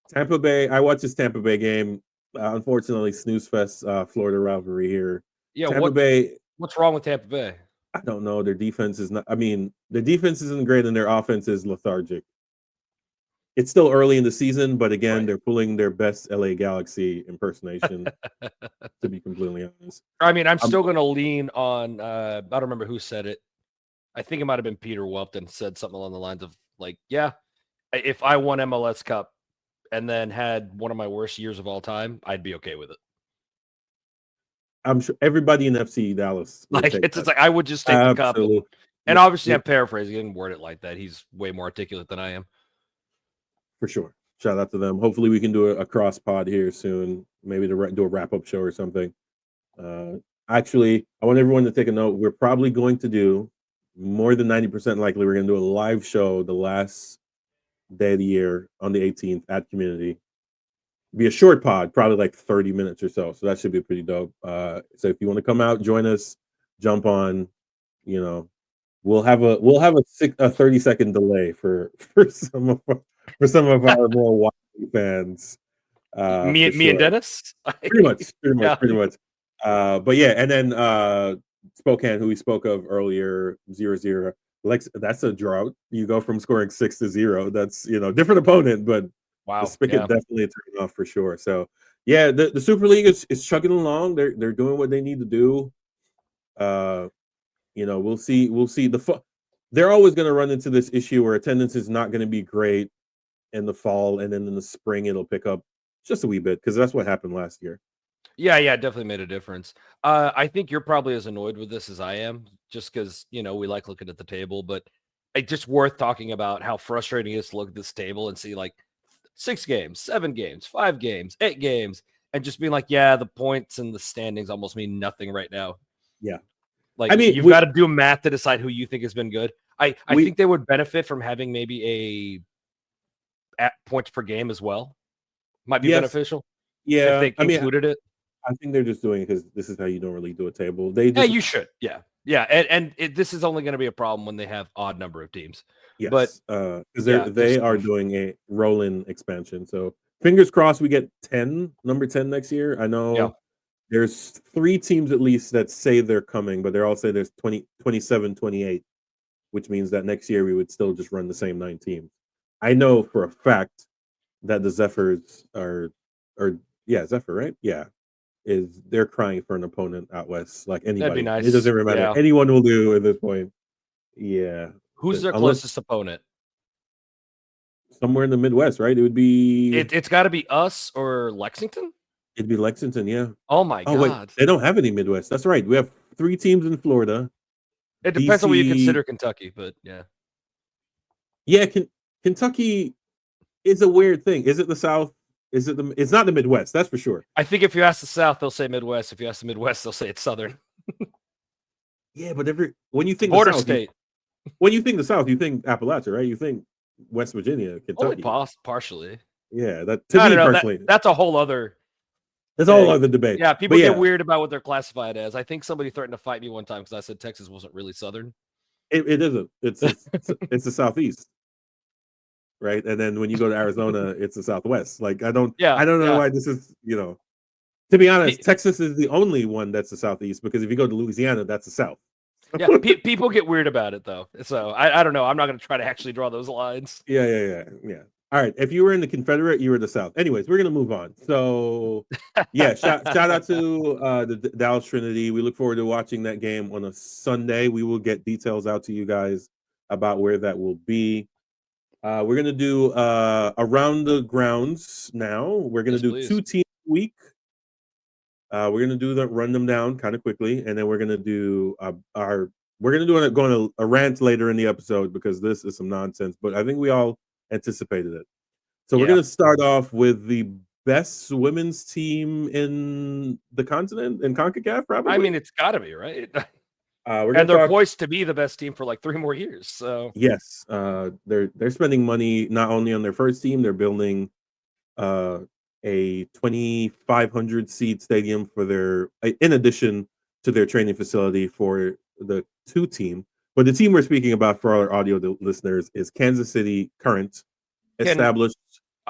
Tampa Bay. I watched this Tampa Bay game. Unfortunately, snooze fest, Florida rivalry here. Yeah, Tampa Bay. What's wrong with Tampa Bay? I don't know. Their defense is not. I mean, their defense isn't great, and their offense is lethargic. It's still early in the season, but again, they're pulling their best LA Galaxy impersonation. To be completely honest, I mean, I'm still going to lean on. I don't remember who said it. I think it might have been Peter Welton said something along the lines of like, "Yeah, if I won MLS Cup and then had one of my worst years of all time, I'd be okay with it." I'm sure everybody in FC Dallas, like it's like I would just take the cup. And obviously, I'm paraphrasing. He didn't word it like that. He's way more articulate than I am. For sure. Shout out to them. Hopefully we can do a cross pod here soon. Maybe to do a wrap-up show or something. Actually, I want everyone to take a note. We're probably going to do, more than 90% likely, we're going to do a live show the last day of the year on the 18th at Community. Be a short pod, probably like 30 minutes or so. So that should be pretty dope. So if you want to come out, join us, jump on, we'll have a 30-second delay for some of our more wild fans. Me and Dennis? Pretty much. But yeah, and then Spokane, who we spoke of earlier, 0-0. That's a drought. You go from scoring 6-0. That's different opponent, but wow, the spigot definitely turned off for sure. So yeah, the Super League is chugging along. They're doing what they need to do. We'll see. They're always going to run into this issue where attendance is not going to be great in the fall, and then in the spring it'll pick up just a wee bit, because that's what happened last year. Yeah, it definitely made a difference. I think you're probably as annoyed with this as I am, just because we like looking at the table, but it's just worth talking about how frustrating it is to look at this table and see like 6 games, 7 games, 5 games, 8 games, and just being like, yeah, the points and the standings almost mean nothing right now. Yeah. Like, I mean, you've got to do math to decide who you think has been good. I we- think they would benefit from having maybe at points per game as well. Might be Yes. beneficial Yeah. if they included it. I think they're just doing it because this is how you normally do a table. They Yeah, just, you should. Yeah. This is only going to be a problem when they have odd number of teams. yes, But because yeah, they just are move. doing a roll-in expansion. So fingers crossed we get number 10 next year. I know Yeah. there's 3 teams at least that say they're coming, but they're all say there's 20, 27, 28, which means that next year we would still just run the same 9 teams. I know for a fact that the Zephyrs Zephyr, right? Yeah. They're crying for an opponent out west, like anybody. nice. It doesn't matter. Yeah. Anyone will do at this point. Yeah. Who's their Unless- closest opponent? Somewhere in the Midwest, right? It would be It's got to be us or Lexington. it'd be Lexington, yeah. Oh my Oh wait, god! they don't have any Midwest. That's right. We have 3 teams in Florida. It depends on what you DC consider Kentucky, but yeah. Yeah, Kentucky is a weird thing. Is it the South? Is it it's not the Midwest, that's for sure. I think if you ask the South, they'll say Midwest. If you ask the Midwest, they'll say it's Southern. Yeah, but when you think Border the South, state. when you think the South, you think Appalachia, right? You think West Virginia, Kentucky. Only partially. Yeah, that I me don't know, personally. that's a whole other. That's a whole other debate. Yeah, people But get weird about what they're classified as. I think somebody threatened to fight me one time because I said Texas wasn't really Southern. It isn't. It's the Southeast, right? And then when you go to Arizona, it's the Southwest. Like I don't know why this is. To be honest, Texas is the only one that's the Southeast, because if you go to Louisiana, that's the South. Yeah, people get weird about it though. So I don't know. I'm not going to try to actually draw those lines. Yeah. All right. If you were in the Confederate, you were the South. Anyways, we're gonna move on. So, yeah, shout out to the Dallas Trinity. We look forward to watching that game on a Sunday. We will get details out to you guys about where that will be. We're gonna do around the grounds now. We're gonna do please. 2 teams a week. We're gonna run them down kind of quickly, and then we're gonna do going a rant later in the episode because this is some nonsense. But I think we all anticipated it. So we're going to start off with the best women's team in the continent, in CONCACAF, probably. I mean, it's got to be, right? They're poised to be the best team for like 3 more years. So yes, they're spending money not only on their first team, they're building a 2,500 seat stadium in addition to their training facility for the 2 team. But the team we're speaking about for our audio listeners is Kansas City Current, established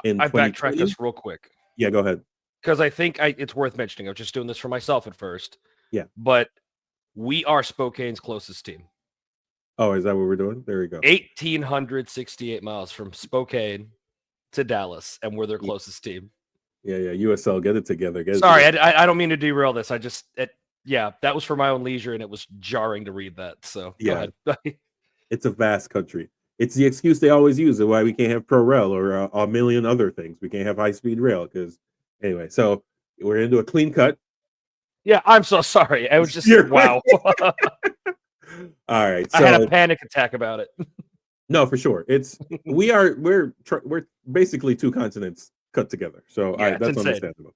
in I backtracked this real quick. Yeah, go ahead. Because I think it's worth mentioning. I'm just doing this for myself at first. Yeah. But we are Spokane's closest team. Oh, is that what we're doing? There we go. 1,868 miles from Spokane to Dallas, and we're their closest team. Yeah. USL, get it together. Sorry, I don't mean to derail this. That was for my own leisure, and it was jarring to read that. So yeah, go ahead. It's a vast country. It's the excuse they always use of why we can't have ProRail or a million other things. We can't have high-speed rail because anyway. So we're gonna do a clean cut. Yeah, I'm so sorry. I was just wow. All right, so I had a panic attack about it. No, for sure. We're basically 2 continents cut together. So that's insane. Understandable.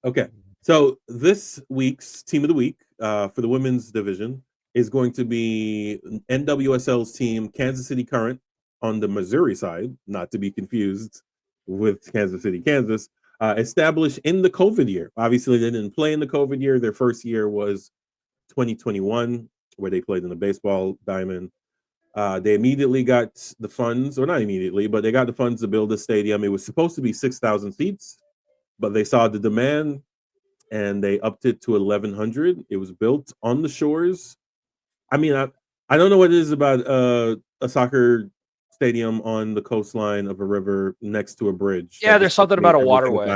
Okay. So this week's team of the week for the women's division is going to be NWSL's team, Kansas City Current, on the Missouri side, not to be confused with Kansas City, Kansas, established in the COVID year. Obviously, they didn't play in the COVID year. Their first year was 2021, where they played in the baseball diamond. They immediately got the funds, or not immediately, but they got the funds to build a stadium. It was supposed to be 6,000 seats, but they saw the demand and they upped it to 1,100. It was built on the shores. I mean, I don't know what it is about a soccer stadium on the coastline of a river next to a bridge. Yeah, there's something about a waterway.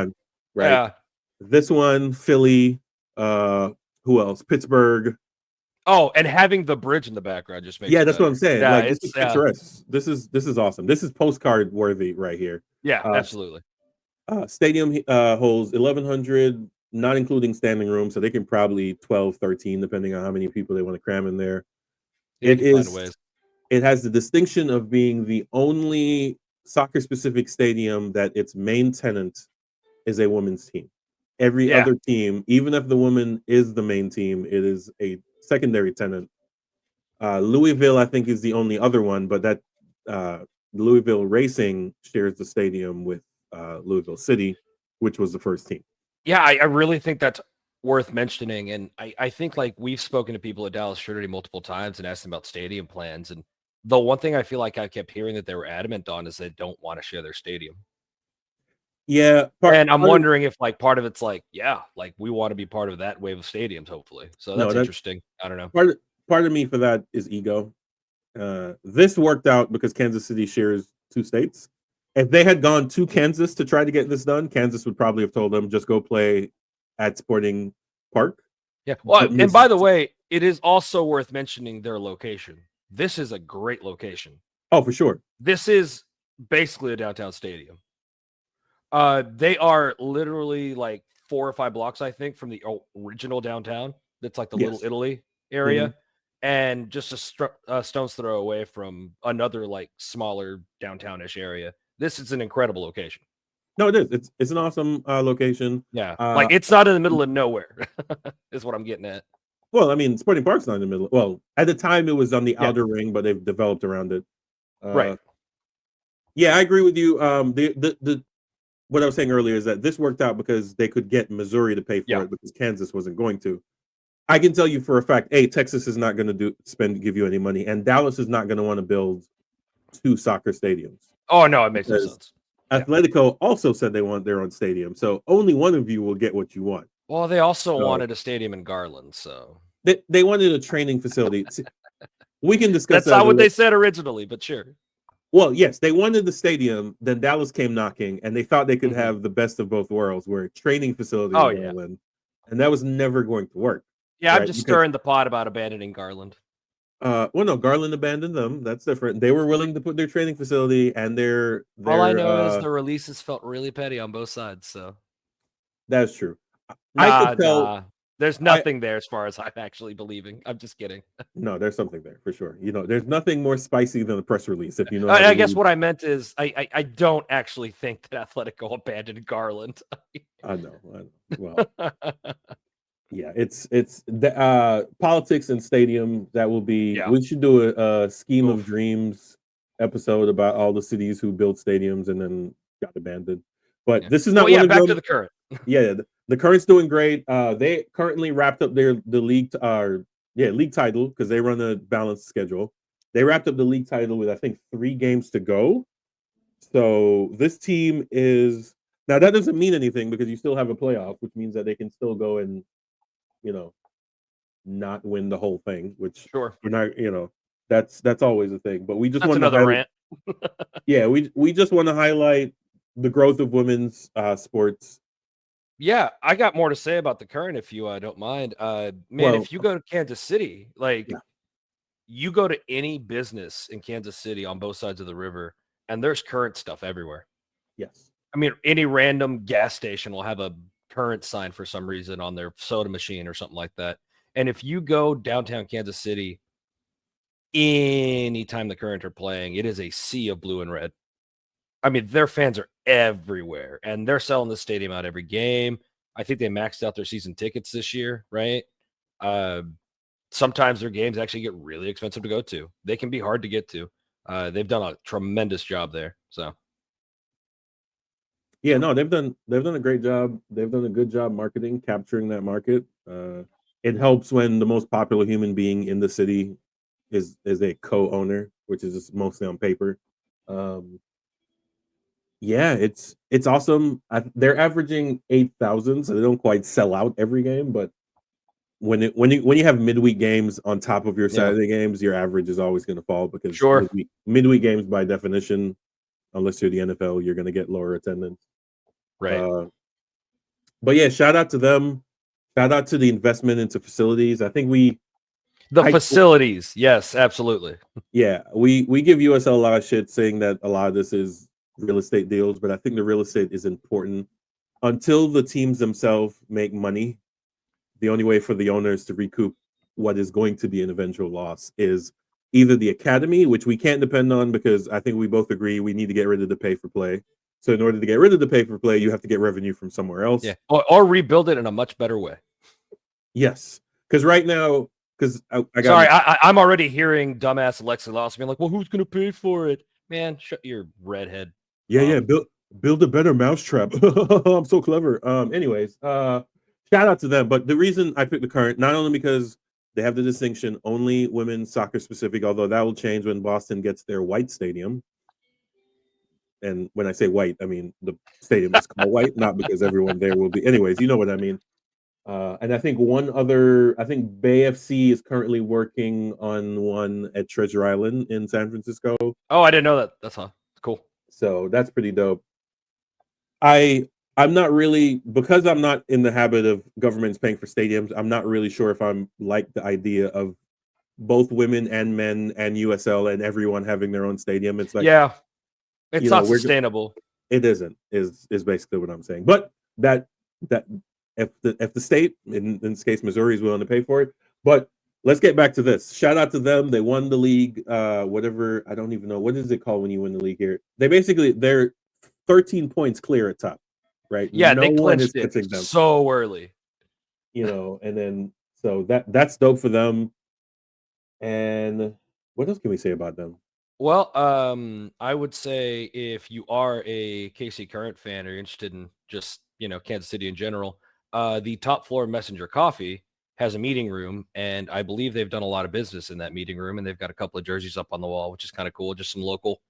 Right? Yeah. This one, Philly, who else? Pittsburgh. Oh, and having the bridge in the background just makes that's what I'm saying. Yeah, this is picturesque. This is awesome. This is postcard worthy right here. Yeah, absolutely. Stadium holds 1,100, not including standing room, so they can probably 12, 13, depending on how many people they want to cram in there. You It can find is. ways. It has the distinction of being the only soccer-specific stadium that its main tenant is a women's team. Every Yeah. other team, even if the woman is the main team, it is a secondary tenant. Louisville, I think, is the only other one, but that Louisville Racing shares the stadium with Louisville City, which was the first team. Yeah, I really think that's worth mentioning. And I think like we've spoken to people at Dallas Trinity multiple times and asked them about stadium plans. And the one thing I feel like I kept hearing that they were adamant on is they don't want to share their stadium. Yeah, And I'm wondering if like part of it's like, yeah, like we want to be part of that wave of stadiums, hopefully. So that's interesting. I don't know. Part of me for that is ego. This worked out because Kansas City shares 2 states. If they had gone to Kansas to try to get this done, Kansas would probably have told them just go play at Sporting Park. Yeah. Well, and by the way, it is also worth mentioning their location. This is a great location. Oh, for sure. This is basically a downtown stadium. They are literally like 4 or 5 blocks, I think, from the original downtown. That's like the Little Italy area, and just a stone's throw away from another like smaller downtown-ish area. This is an incredible location. No, it is. It's an awesome location. Yeah, like it's not in the middle of nowhere, is what I'm getting at. Well, I mean, Sporting Park's not in the middle. Well, at the time it was on the outer ring, but they've developed around it. Right. Yeah, I agree with you. The what I was saying earlier is that this worked out because they could get Missouri to pay for it because Kansas wasn't going to. I can tell you for a fact, Texas is not going to give you any money, and Dallas is not going to want to build 2 soccer stadiums. Oh no, it makes no sense. Atletico also said they want their own stadium, so only one of you will get what you want. Well, they also wanted a stadium in Garland, so they wanted a training facility. We can discuss. That's not what they said originally, but sure. Well, yes, they wanted the stadium. Then Dallas came knocking, and they thought they could have the best of both worlds, where a training facility in Garland, and that was never going to work. Yeah, right? I'm just stirring the pot about abandoning Garland. Well, no, Garland abandoned them. That's different. They were willing to put their training facility and their all I know is the releases felt really petty on both sides. So that's true. I could tell. There's nothing there as far as I'm actually believing. I'm just kidding. No, there's something there for sure. You know, there's nothing more spicy than a press release. If you know, I guess what I meant is I don't actually think that Atletico abandoned Garland. I know. Well, yeah, it's the politics and stadium. That will be. Yeah. We should do a scheme of dreams episode about all the cities who built stadiums and then got abandoned. But this is not. Back to the current. Yeah. The Current's doing great. They currently wrapped up the league league title because they run a balanced schedule. They wrapped up the league title with I think 3 games to go. So this team is now that doesn't mean anything because you still have a playoff, which means that they can still go and not win the whole thing. Which we're not that's always a thing. But we just want another rant. Yeah, we just want to highlight the growth of women's sports. Yeah, I got more to say about the Current if you don't mind. If you go to Kansas City, you go to any business in Kansas City on both sides of the river, and there's Current stuff everywhere. Yes. I mean, any random gas station will have a Current sign for some reason on their soda machine or something like that. And if you go downtown Kansas City, anytime the Current are playing, it is a sea of blue and red. I mean, their fans are everywhere, and they're selling the stadium out every game. I think they maxed out their season tickets this year, right? Sometimes their games actually get really expensive to go to. They can be hard to get to. They've done a tremendous job there. So, yeah, no, they've done a great job. They've done a good job marketing, capturing that market. It helps when the most popular human being in the city is a co-owner, which is just mostly on paper. Yeah, it's awesome. They're averaging 8,000, so they don't quite sell out every game. But when you have midweek games on top of your Saturday games, your average is always going to fall because midweek games, by definition, unless you're the NFL, you're going to get lower attendance. Right. But yeah, shout out to them. Shout out to the investment into facilities. I think facilities, yes, absolutely. Yeah, we give USL a lot of shit saying that a lot of this is real estate deals, but I think the real estate is important. Until the teams themselves make money, the only way for the owners to recoup what is going to be an eventual loss is either the academy, which we can't depend on because I think we both agree we need to get rid of the pay for play. So in order to get rid of the pay for play, you have to get revenue from somewhere else. Yeah, or rebuild it in a much better way. Yes, because right now, because I got Sorry, I'm already hearing dumbass Alexa Loss being like, "Well, who's going to pay for it?" Man, shut your redhead. yeah, build a better mousetrap. I'm so clever. Anyways, shout out to them. But the reason I picked the Current, not only because they have the distinction only women's soccer specific, although that will change when Boston gets their white stadium. And when I say white, I mean the stadium is called white, not because everyone there will be. Anyways, you know what I mean. And I think I think Bay FC is currently working on one at Treasure Island in San Francisco. Oh, I didn't know that. That's cool. So that's pretty dope. I'm not really, because I'm not in the habit of governments paying for stadiums. I'm not really sure if I'm like the idea of both women and men and USL and everyone having their own stadium. It's like, yeah, it's not sustainable. It isn't. Is basically what I'm saying. But that if the state, in this case Missouri, is willing to pay for it. But let's get back to this. Shout out to them. They won the league. Whatever, I don't even know, what is it called when you win the league here. They're 13 points clear at top, right? Yeah, they clinched it so early. You know, and then so that's dope for them. And what else can we say about them? Well, I would say if you are a KC Current fan or you're interested in just, Kansas City in general, the top floor Messenger Coffee has a meeting room, and I believe they've done a lot of business in that meeting room, and they've got a couple of jerseys up on the wall, which is kind of cool. Just some local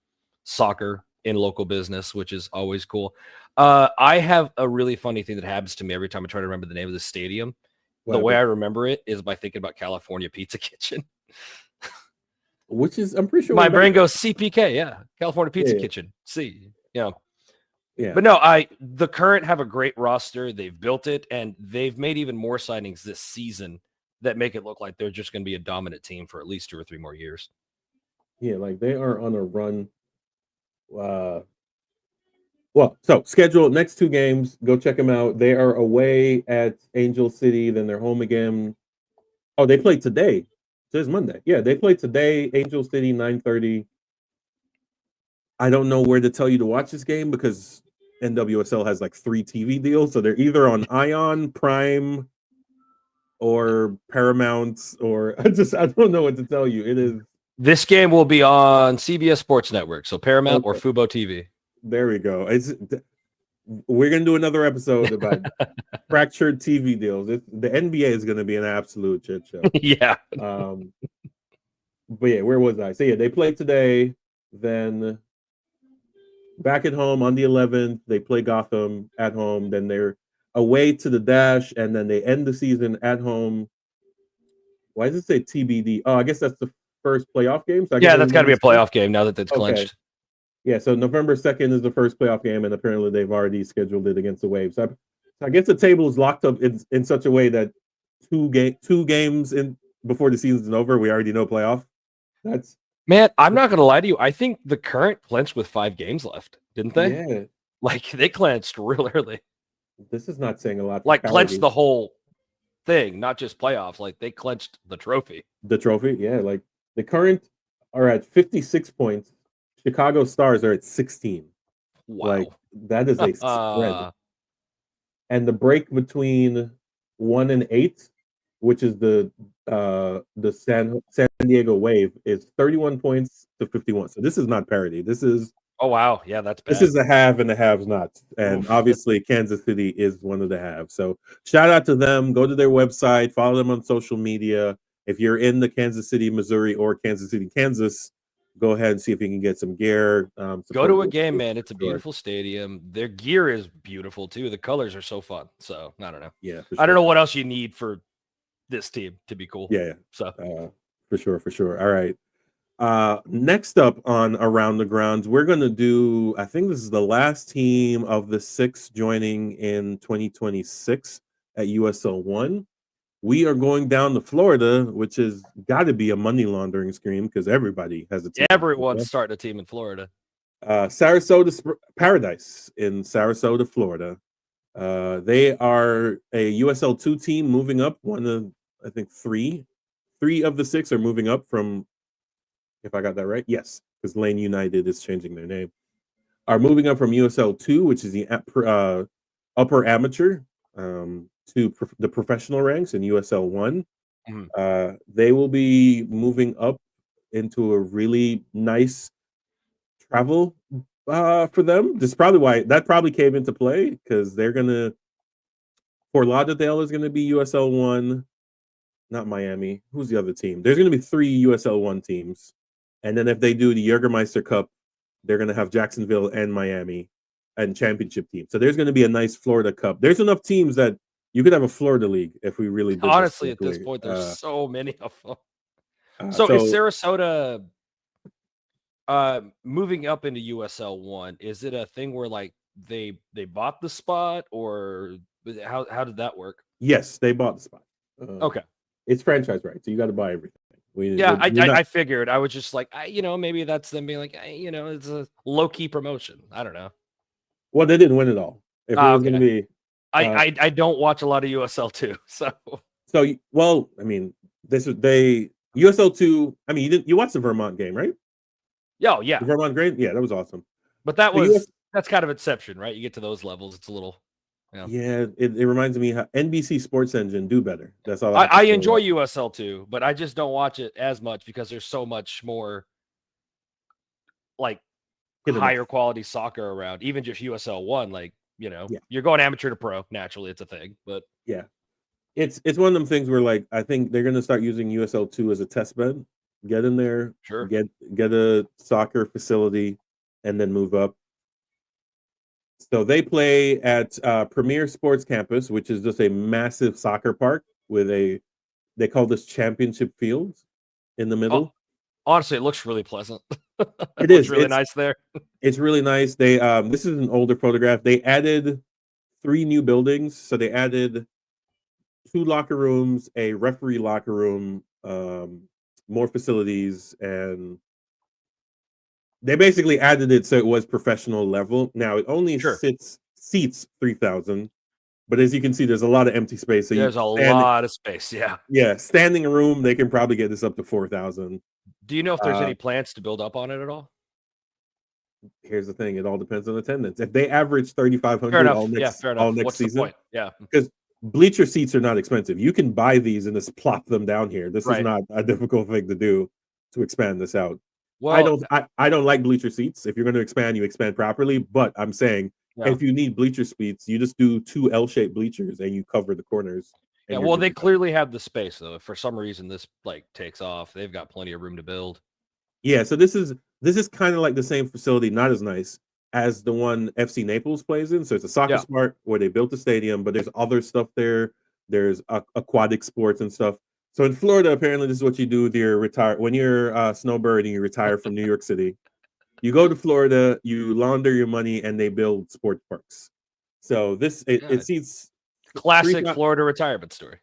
soccer in local business, which is always cool. I have a really funny thing that happens to me every time I try to remember the name of the stadium. The way I remember it is by thinking about California Pizza Kitchen. Which is, I'm pretty sure my brain goes CPK, yeah, California Pizza Kitchen. Yeah. But no, the Current have a great roster. They've built it, and they've made even more signings this season that make it look like they're just going to be a dominant team for at least 2 or 3 more years. Yeah, like they are on a run. Well, so schedule next 2 games. Go check them out. They are away at Angel City, then they're home again. Oh, they played today. Today's Monday. Yeah, they played today. Angel City, 9:30. I don't know where to tell you to watch this game because NWSL has like 3 TV deals, so they're either on Ion, Prime, or Paramount, or I don't know what to tell you. It is. This game will be on CBS Sports Network, so Paramount or Fubo TV. There we go. We're gonna do another episode about fractured TV deals. The NBA is gonna be an absolute shit show. Yeah. But yeah, where was I? So yeah, they played today. Then back at home on the 11th, they play Gotham at home. Then they're away to the Dash, and then they end the season at home. Why does it say TBD? Oh, I guess that's the first playoff game. So that's got to be a playoff game now that it's clinched. Yeah, so November 2nd is the first playoff game, and apparently they've already scheduled it against the Waves. So I guess the table is locked up in such a way that two games in before the season's over, we already know playoff. Man, I'm not gonna lie to you. I think the Current clinched with 5 games left, didn't they? Yeah, like they clinched real early. This is not saying a lot. Like clinched the whole thing, not just playoffs. Like they clinched the trophy. The trophy, yeah. Like the Current are at 56 points. Chicago Stars are at 16. Wow. Like that is a spread. And the break between 1 and 8, which is the San Diego Wave, is 31 points to 51. So this is not parity. This is wow, yeah, that's bad. This is the have and the have nots. And obviously Kansas City is one of the haves. So shout out to them. Go to their website, follow them on social media. If you're in the Kansas City, Missouri, or Kansas City, Kansas, go ahead and see if you can get some gear. Go to a game, man. It's a beautiful stadium. Their gear is beautiful too. The colors are so fun. So I don't know. Yeah, I don't know what else you need for this team to be cool. Yeah. So for sure. All right. Next up on Around the Grounds, we're going to do, I think this is the last team of the 6 joining in 2026 at USL 1. We are going down to Florida, which has got to be a money laundering scheme because everybody has a team. Everyone's starting a team in Florida. Sarasota Paradise in Sarasota, Florida. They are a USL2 team moving up. One of, I think, three of the six are moving up from, if I got that right. Yes, because Lane United is changing their name. Are moving up from USL2, which is the upper amateur, to the professional ranks in USL1. They will be moving up into a really nice travel for them. This is probably why that probably came into play, because they're gonna Fort Lauderdale is gonna be USL1, not Miami. Who's the other team? There's gonna be 3 USL1 teams, and then if they do the Jägermeister Cup, they're gonna have Jacksonville and Miami and championship team. So there's gonna be a nice Florida Cup. There's enough teams that you could have a Florida league if we really did. Honestly, at this point, there's so many of them. So is Sarasota moving up into USL1? Is it a thing where like they bought the spot, or how did that work? Yes, they bought the spot. Okay, it's franchise right, so you got to buy everything. I figured. I was just like, maybe that's them being like, it's a low key promotion. I don't know. Well, they didn't win it all. If it was going to be, I don't watch a lot of USL2, so well, I mean, USL2. I mean, you watched the Vermont game, right? Oh yeah, the Vermont game, yeah, that was awesome. But that's kind of exception, right? You get to those levels, it's a little. Yeah, it reminds me how NBC Sports Engine do better. That's all. I enjoy USL2, but I just don't watch it as much because there's so much more like higher quality soccer around. Even just USL1, like you're going amateur to pro. Naturally, it's a thing, but yeah, it's one of them things where like I think they're gonna start using USL2 as a test bed. Get in there, sure, get a soccer facility, and then move up. So they play at Premier Sports Campus, which is just a massive soccer park with they call this championship field in the middle. Honestly, it looks really pleasant. It is really nice there. It's really nice. They this is an older photograph. They added 3 new buildings. So they added 2 locker rooms, a referee locker room, more facilities, and they basically added it so it was professional level. Now it only seats 3,000, but as you can see, there's a lot of empty space. So there's a lot of space. Yeah, standing room, they can probably get this up to 4,000. Do you know if there's any plans to build up on it at all? Here's the thing: it all depends on attendance. If they average 3,500 all next season, because bleacher seats are not expensive. You can buy these and just plop them down here. This is not a difficult thing to do to expand this out. Well, I don't like bleacher seats. If you're going to expand, you expand properly. But I'm saying if you need bleacher seats, you just do 2 L-shaped bleachers and you cover the corners. Yeah, well, they clearly have the space though. If for some reason this like takes off, they've got plenty of room to build. Yeah, so this is kind of like the same facility, not as nice as the one FC Naples plays in. So it's a soccer smart where they built the stadium, but there's other stuff there. There's aquatic sports and stuff. So in Florida, apparently, this is what you do with your when you're snowbirding, you retire from New York City. You go to Florida, you launder your money, and they build sports parks. So it seats classic Florida retirement story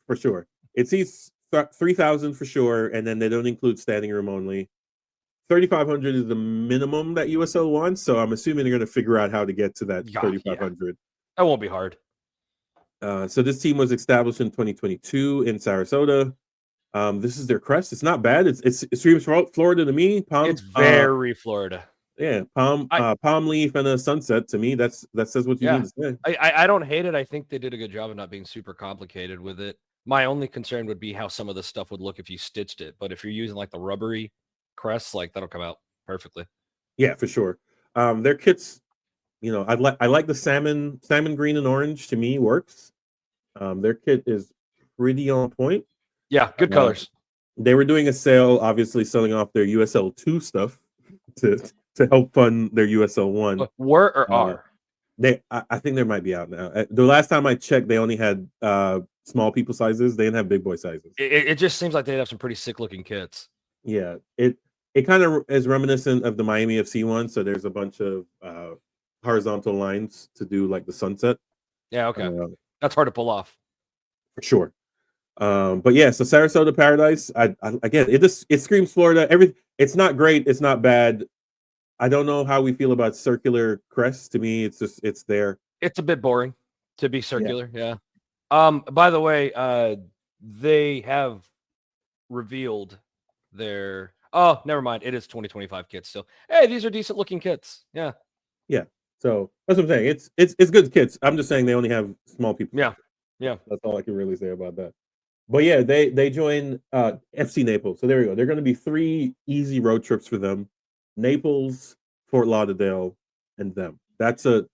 for sure. It seats 3,000 for sure, and then they don't include standing room only. 3,500 is the minimum that USL wants, so I'm assuming they're going to figure out how to get to that 3,500. That won't be hard. So this team was established in 2022 in Sarasota. This is their crest. It's not bad. It screams Florida to me. It's very Florida. Yeah, palm leaf and a sunset. To me, that says what you need to say. I don't hate it. I think they did a good job of not being super complicated with it. My only concern would be how some of the stuff would look if you stitched it. But if you're using like the rubbery crest, like that'll come out perfectly. Yeah, for sure. Their kits, I like the salmon green and orange. To me, works. Their kit is pretty on point. Yeah, good colors. They were doing a sale, obviously selling off their USL2 stuff to help fund their USL1. Were or are? I think they might be out now. The last time I checked, they only had small people sizes. They didn't have big boy sizes. It just seems like they have some pretty sick looking kits. Yeah, it kind of is reminiscent of the Miami FC one. So there's a bunch of horizontal lines to do like the sunset. Yeah, okay. That's hard to pull off. For sure. But yeah, so Sarasota Paradise, again, it screams Florida. It's not great, it's not bad. I don't know how we feel about circular crests. To me, it's there. It's a bit boring to be Yeah. circular. Yeah. By the way, they have revealed their. Oh, never mind. It is 2025 kits still. Hey, these are decent looking kits. Yeah. Yeah. So that's what I'm saying. It's good kits. I'm just saying they only have small people. Yeah. Yeah. That's all I can really say about that. But yeah, they join FC Naples. So there we go. They're going to be 3 easy road trips for them: Naples, Fort Lauderdale, and them. That's an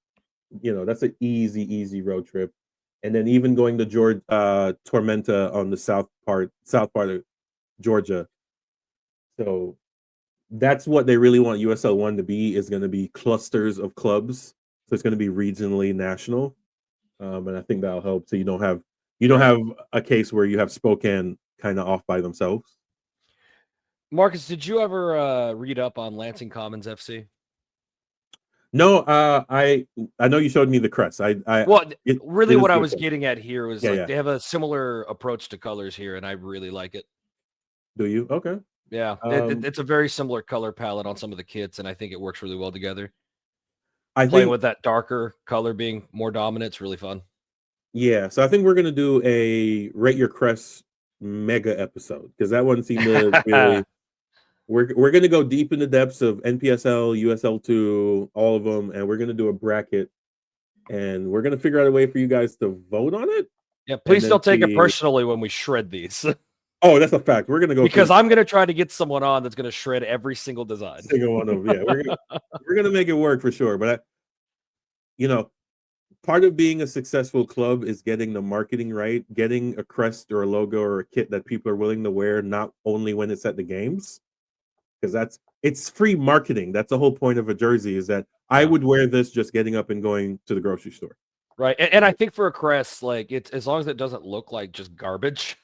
easy road trip. And then even going to Tormenta on the south part of Georgia. So that's what they really want USL 1 to be, is going to be clusters of clubs. So it's going to be regionally national. And I think that'll help. So you don't have a case where you have Spokane kind of off by themselves. Marcus, did you ever read up on Lansing Commons FC? No, I know you showed me the crest. What I was getting at here was they have a similar approach to colors here, and I really like it. Do you? Okay. Yeah, it's a very similar color palette on some of the kits, and I think it works really well together. Playing with that darker color being more dominant, it's really fun. Yeah, so I think we're gonna do a Rate Your Crest mega episode, because that one seemed to really. We're gonna go deep in the depths of NPSL, USL2, all of them, and we're gonna do a bracket, and we're gonna figure out a way for you guys to vote on it. Yeah, please don't take it personally when we shred these. Oh, that's a fact. We're gonna go because I'm gonna try to get someone on that's gonna shred every single design. Single one of them. Yeah, we're gonna make it work for sure. But part of being a successful club is getting the marketing right, getting a crest or a logo or a kit that people are willing to wear, not only when it's at the games, because it's free marketing. That's the whole point of a jersey, is that I would wear this just getting up and going to the grocery store. Right, and I think for a crest, like, it's as long as it doesn't look like just garbage.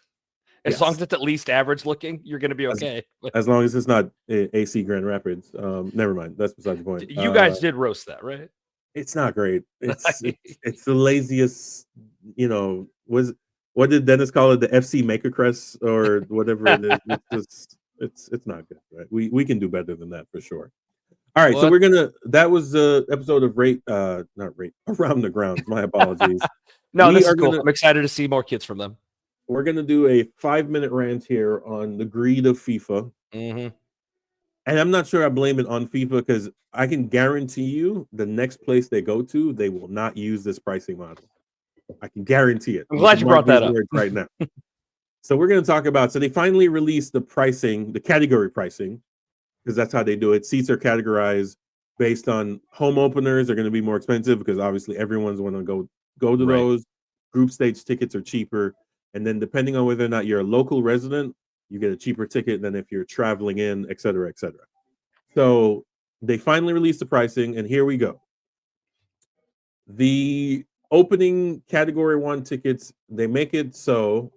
As long as it's at least average looking, you're going to be okay. As long as it's not AC Grand Rapids. Never mind. That's beside the point. You guys did roast that, right? It's not great. It's the laziest, what did Dennis call it? The FC Maker Crest or whatever it is. It's not good, right? We can do better than that for sure. All right, so that was the episode of Around the Grounds. My apologies. No, this is cool. I'm excited to see more kits from them. We're going to do a 5-minute rant here on the greed of FIFA. Mm-hmm. And I'm not sure I blame it on FIFA, because I can guarantee you the next place they go to, they will not use this pricing model. I can guarantee it. I'm glad you brought that up right now. So we're going to talk about, so they finally released the pricing, the category pricing, because that's how they do it. Seats are categorized based on home openers. They're going to be more expensive because obviously everyone's going to go to those. Group stage tickets are cheaper. And then depending on whether or not you're a local resident, you get a cheaper ticket than if you're traveling in, et cetera, et cetera. So they finally released the pricing, and here we go. The opening category 1 tickets, they make it so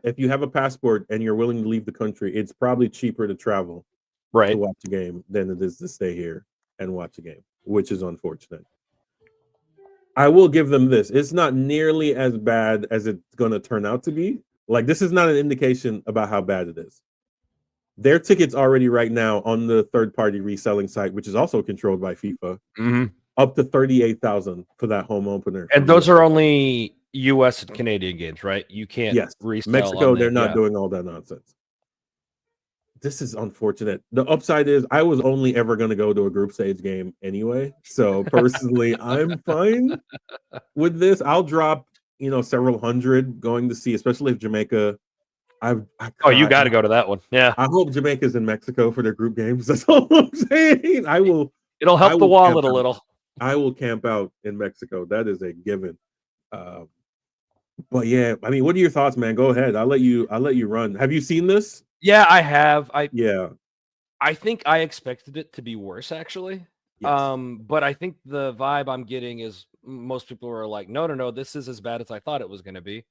if you have a passport and you're willing to leave the country, it's probably cheaper to travel to watch a game than it is to stay here and watch a game, which is unfortunate. I will give them this. It's not nearly as bad as it's going to turn out to be. Like, this is not an indication about how bad it is. Their tickets already right now on the third-party reselling site, which is also controlled by FIFA, up to $38,000 for that home opener. And those are only U.S. and Canadian games, right? You can't resell. Mexico, they're not doing all that nonsense. This is unfortunate. The upside is I was only ever going to go to a group stage game anyway. So personally, I'm fine with this. I'll drop, several hundred going to see, especially if Jamaica. You got to go to that one. Yeah. I hope Jamaica's in Mexico for their group games. That's all I'm saying. It'll help the wallet a little. I will camp out in Mexico. That is a given. But yeah, I mean, what are your thoughts, man? Go ahead. I'll let you run. Have you seen this? Yeah, I have. I think I expected it to be worse, actually. Yes. But I think the vibe I'm getting is most people are like, no, this is as bad as I thought it was going to be.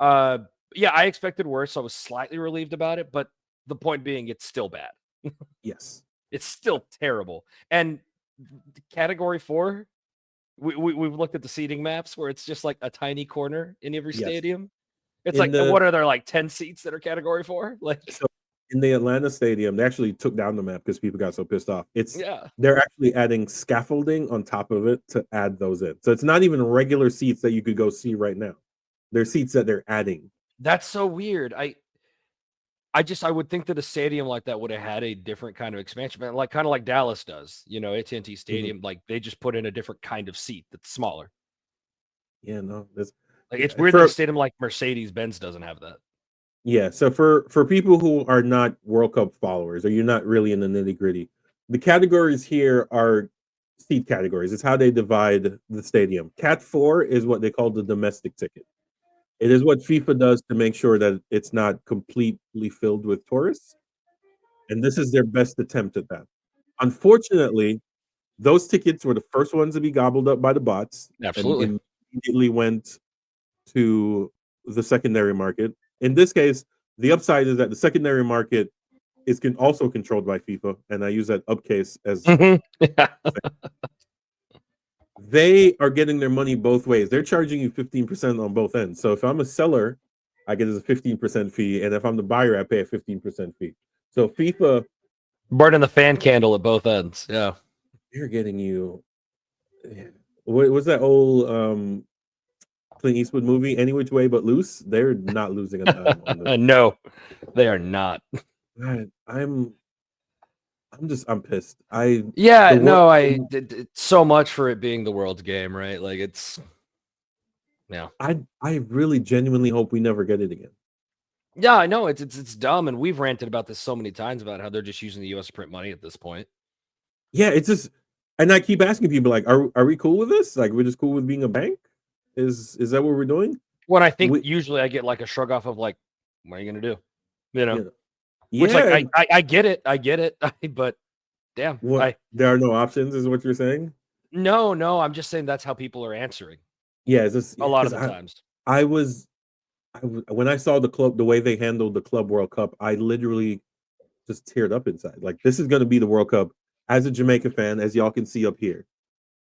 Yeah, I expected worse. So I was slightly relieved about it, but the point being, it's still bad. Yes. It's still terrible. And category 4, we've looked at the seating maps where it's just like a tiny corner in every stadium. It's what are there, like 10 seats that are category 4? Like, in the Atlanta stadium, they actually took down the map because people got so pissed off. Yeah. They're actually adding scaffolding on top of it to add those in. So it's not even regular seats that you could go see right now. They're seats that they're adding. That's so weird. I would think that a stadium like that would have had a different kind of expansion, but like kind of like Dallas does, AT&T Stadium, like they just put in a different kind of seat that's smaller. Yeah, no, Like it's weird that a stadium like Mercedes-Benz doesn't have that. Yeah, so for people who are not World Cup followers or you're not really in the nitty-gritty, the categories here are seat categories. It's how they divide the stadium. Cat 4 is what they call the domestic ticket. It is what FIFA does to make sure that it's not completely filled with tourists. And this is their best attempt at that. Unfortunately, those tickets were the first ones to be gobbled up by the bots. Absolutely. And immediately went to the secondary market. In this case, the upside is that the secondary market is also controlled by FIFA, and I use that upcase as they are getting their money both ways. They're charging you 15% on both ends. So if I'm a seller, I get a 15% fee, and if I'm the buyer, I pay a 15% fee. So FIFA burning the fan candle at both ends. Yeah, they're getting you. What was that old Clint Eastwood movie, Any Which Way But Loose? They're not losing a dime on this. No, they are not. God, I'm pissed. It's so much for it being the world's game, right? Like it's I really genuinely hope we never get it again. Yeah, I know it's dumb, and we've ranted about this so many times about how they're just using the US to print money at this point. Yeah, it's just, and I keep asking people like, are we cool with this? Like, we're just cool with being a bank? Is that what we're doing? When I think usually I get like a shrug off of like, what are you gonna do? Yeah. Which like I get it, but damn, there are no options, is what you're saying? No, I'm just saying that's how people are answering. Yeah, it's just a lot of the times. When I saw the way they handled the Club World Cup, I literally just teared up inside. Like, this is going to be the World Cup. As a Jamaica fan, as y'all can see up here,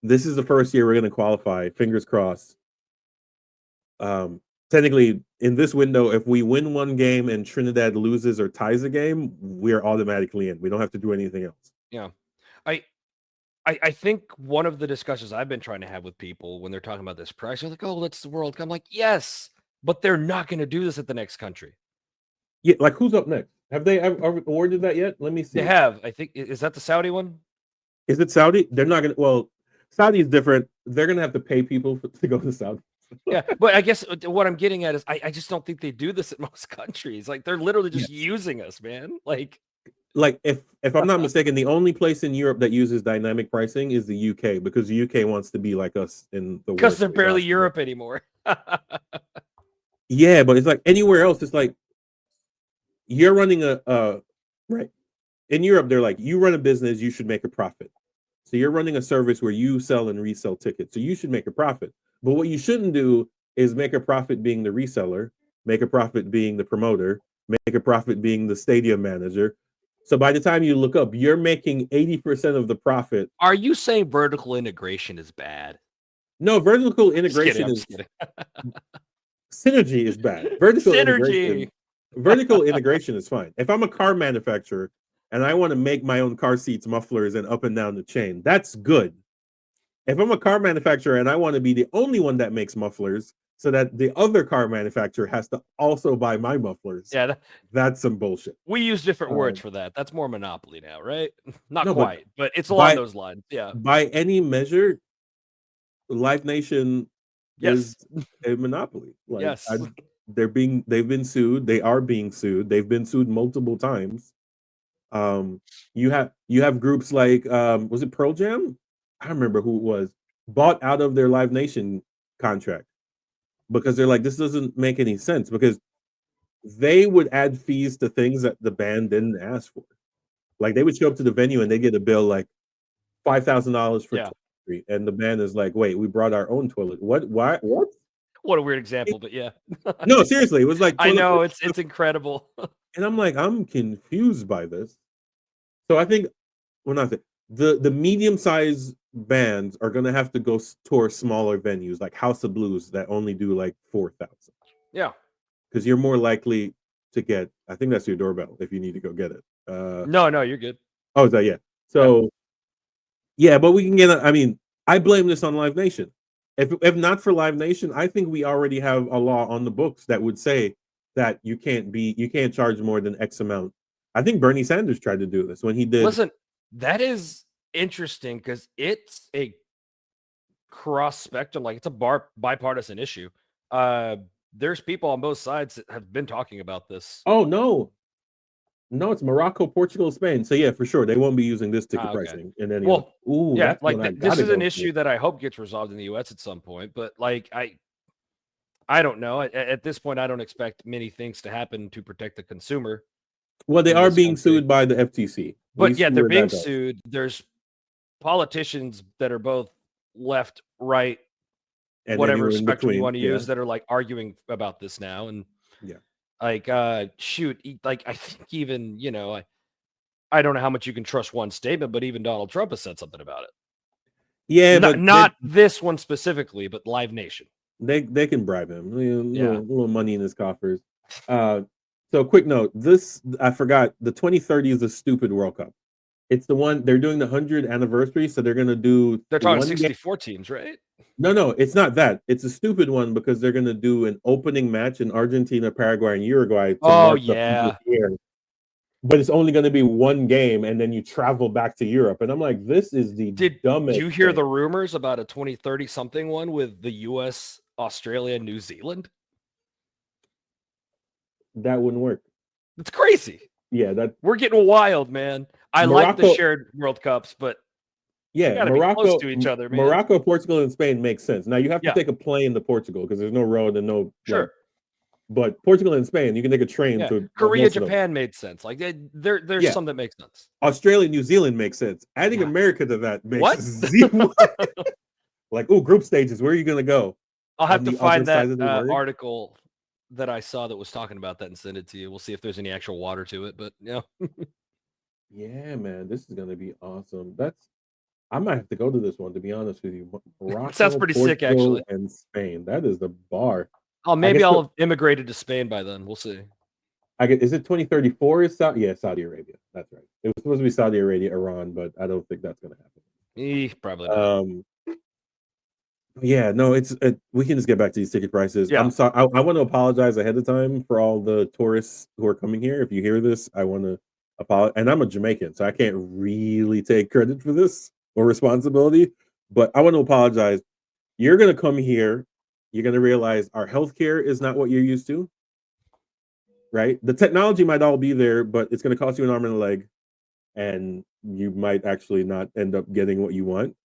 this is the first year we're going to qualify. Fingers crossed. Technically, in this window, if we win one game and Trinidad loses or ties a game, we're automatically in. We don't have to do anything else. Yeah, I think one of the discussions I've been trying to have with people when they're talking about this price, they're like, "Oh, that's the World Cup." I'm like, "Yes, but they're not going to do this at the next country." Yeah, like who's up next? Have they awarded that yet? Let me see. They have. I think is that the Saudi one? Is it Saudi? They're not going to. Well, Saudi is different. They're going to have to pay people to go to Saudi. Yeah, but I guess what I'm getting at is I just don't think they do this at most countries. Like they're literally just using us, man. Like if I'm not mistaken, the only place in Europe that uses dynamic pricing is the UK, because the UK wants to be like us in the because they're barely Europe anymore. Yeah, but it's like anywhere else, it's like you're running right in Europe. They're like, you run a business, you should make a profit. So you're running a service where you sell and resell tickets, so you should make a profit. But what you shouldn't do is make a profit being the reseller, make a profit being the promoter, make a profit being the stadium manager. So by the time you look up, you're making 80% of the profit. Are you saying vertical integration is bad? No, vertical integration is synergy is bad. Vertical integration is fine. If I'm a car manufacturer and I want to make my own car seats, mufflers, and up and down the chain, that's good. If I'm a car manufacturer and I want to be the only one that makes mufflers so that the other car manufacturer has to also buy my mufflers, that's some bullshit. We use different words for that. That's more monopoly now, right? Not quite, but it's along those lines. Yeah. By any measure, Live Nation is a monopoly. Like, yes. They've been sued. They are being sued. They've been sued multiple times. You have groups like was it Pearl Jam? I don't remember who it was, bought out of their Live Nation contract because they're like, this doesn't make any sense, because they would add fees to things that the band didn't ask for. Like, they would show up to the venue and they get a bill like $5,000 for toiletry, and the band is like, wait, we brought our own toilet. What? Why? What? What a weird example, but yeah. No, seriously, it was like I know it's incredible. And I'm like, I'm confused by this. So I think, well, not the medium-sized bands are gonna have to go tour smaller venues like House of Blues that only do like 4,000. Yeah, because you're more likely to get. I think that's your doorbell if you need to go get it. No, you're good. Oh, is that yeah? So yeah, but we can get. I mean, I blame this on Live Nation. If not for Live Nation, I think we already have a law on the books that would say that you can't charge more than X amount. I think Bernie Sanders tried to do this when he did. Listen, that is interesting because it's a cross spectrum, like it's a bipartisan issue. There's people on both sides that have been talking about this. Oh no, it's Morocco, Portugal, Spain. So yeah, for sure they won't be using this ticket Okay. pricing in any. Well, ooh, yeah, that's like one I this gotta is an go issue to. that I hope gets resolved in the U.S. at some point. But like I don't know. At this point, I don't expect many things to happen to protect the consumer. Well, they in are this being country. sued by the FTC. But yeah, they're being sued. There's politicians that are both left, right, and whatever anywhere in spectrum you between. want to Yeah. use, that are like arguing about this now. And Yeah. like shoot, like I think even, I don't know how much you can trust one statement, but even Donald Trump has said something about it. Yeah, Not this one specifically, but Live Nation. They can bribe him. Yeah. Little money in his coffers. So quick note, this I forgot, the 2030 is a stupid World Cup. It's the one they're doing the 100th anniversary, so they're gonna do They're talking one 64 teams, right? No, it's not that. It's a stupid one because they're gonna do an opening match in Argentina, Paraguay, and Uruguay to mark the 100th year. But it's only going to be one game, and then you travel back to Europe. And I'm like, this is the dumbest. Did you hear thing. the rumors about a 2030 something one with the U.S., Australia, and New Zealand? That wouldn't work. It's crazy. Yeah, we're getting wild, man. I like the shared World Cups, but yeah, Morocco, be close to each other, man. Morocco, Portugal, and Spain makes sense. Now you have to take a plane to Portugal because there's no road and no but Portugal and Spain, you can take a train to Korea, Japan made sense. Like there's some that makes sense. Australia, New Zealand makes sense. Adding America to that makes zero. Like, group stages. Where are you going to go? I'll have to find that article that I saw that was talking about that and send it to you. We'll see if there's any actual water to it. But yeah, yeah, man, this is going to be awesome. I might have to go to this one, to be honest with you. Morocco, sounds pretty sick, actually. And Spain. That is the bar. Oh, maybe I'll have immigrated to Spain by then. We'll see. Is it 2034? Saudi Arabia. That's right. It was supposed to be Saudi Arabia, Iran, but I don't think that's going to happen. Probably not. Yeah, no, we can just get back to these ticket prices. Yeah. I'm sorry. I want to apologize ahead of time for all the tourists who are coming here. If you hear this, I want to apologize. And I'm a Jamaican, so I can't really take credit for this or responsibility, but I want to apologize. You're going to come here. You're going to realize our healthcare is not what you're used to, right? The technology might all be there, but it's going to cost you an arm and a leg, and you might actually not end up getting what you want.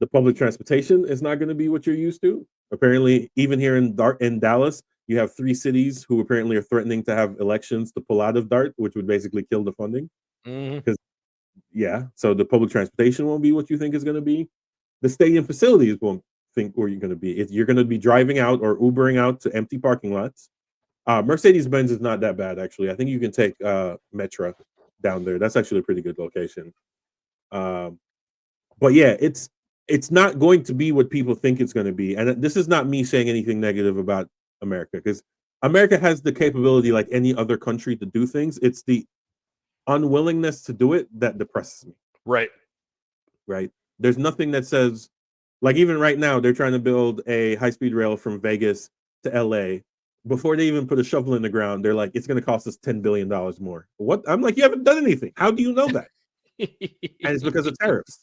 The public transportation is not going to be what you're used to. Apparently, even here in Dallas, you have 3 cities who apparently are threatening to have elections to pull out of DART, which would basically kill the funding. Because, so the public transportation won't be what you think is going to be. The stadium facilities won't think where you're going to be. You're going to be driving out or Ubering out to empty parking lots. Mercedes-Benz is not that bad, actually. I think you can take Metra down there. That's actually a pretty good location. But yeah, it's not going to be what people think it's going to be. And this is not me saying anything negative about America, because America has the capability, like any other country, to do things. It's the unwillingness to do it that depresses me. Right. There's nothing that says, like, even right now, they're trying to build a high-speed rail from Vegas to LA. Before they even put a shovel in the ground, they're like, it's going to cost us $10 billion more. What? I'm like, you haven't done anything. How do you know that? And it's because of tariffs.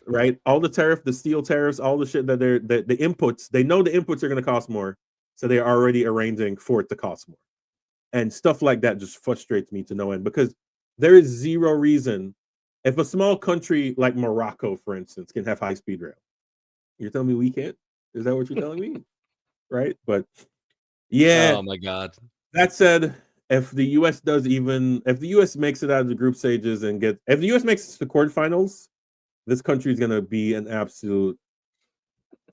Right? All the steel tariffs, all the shit that the inputs, they know the inputs are going to cost more. So they're already arranging for it to cost more. And stuff like that just frustrates me to no end, because there is zero reason. If a small country like Morocco, for instance, can have high-speed rail, you're telling me we can't? Is that what you're telling me? Right? But yeah. Oh my God. That said, if the US makes it out of the group stages and if the US makes it to the quarterfinals, this country is going to be an absolute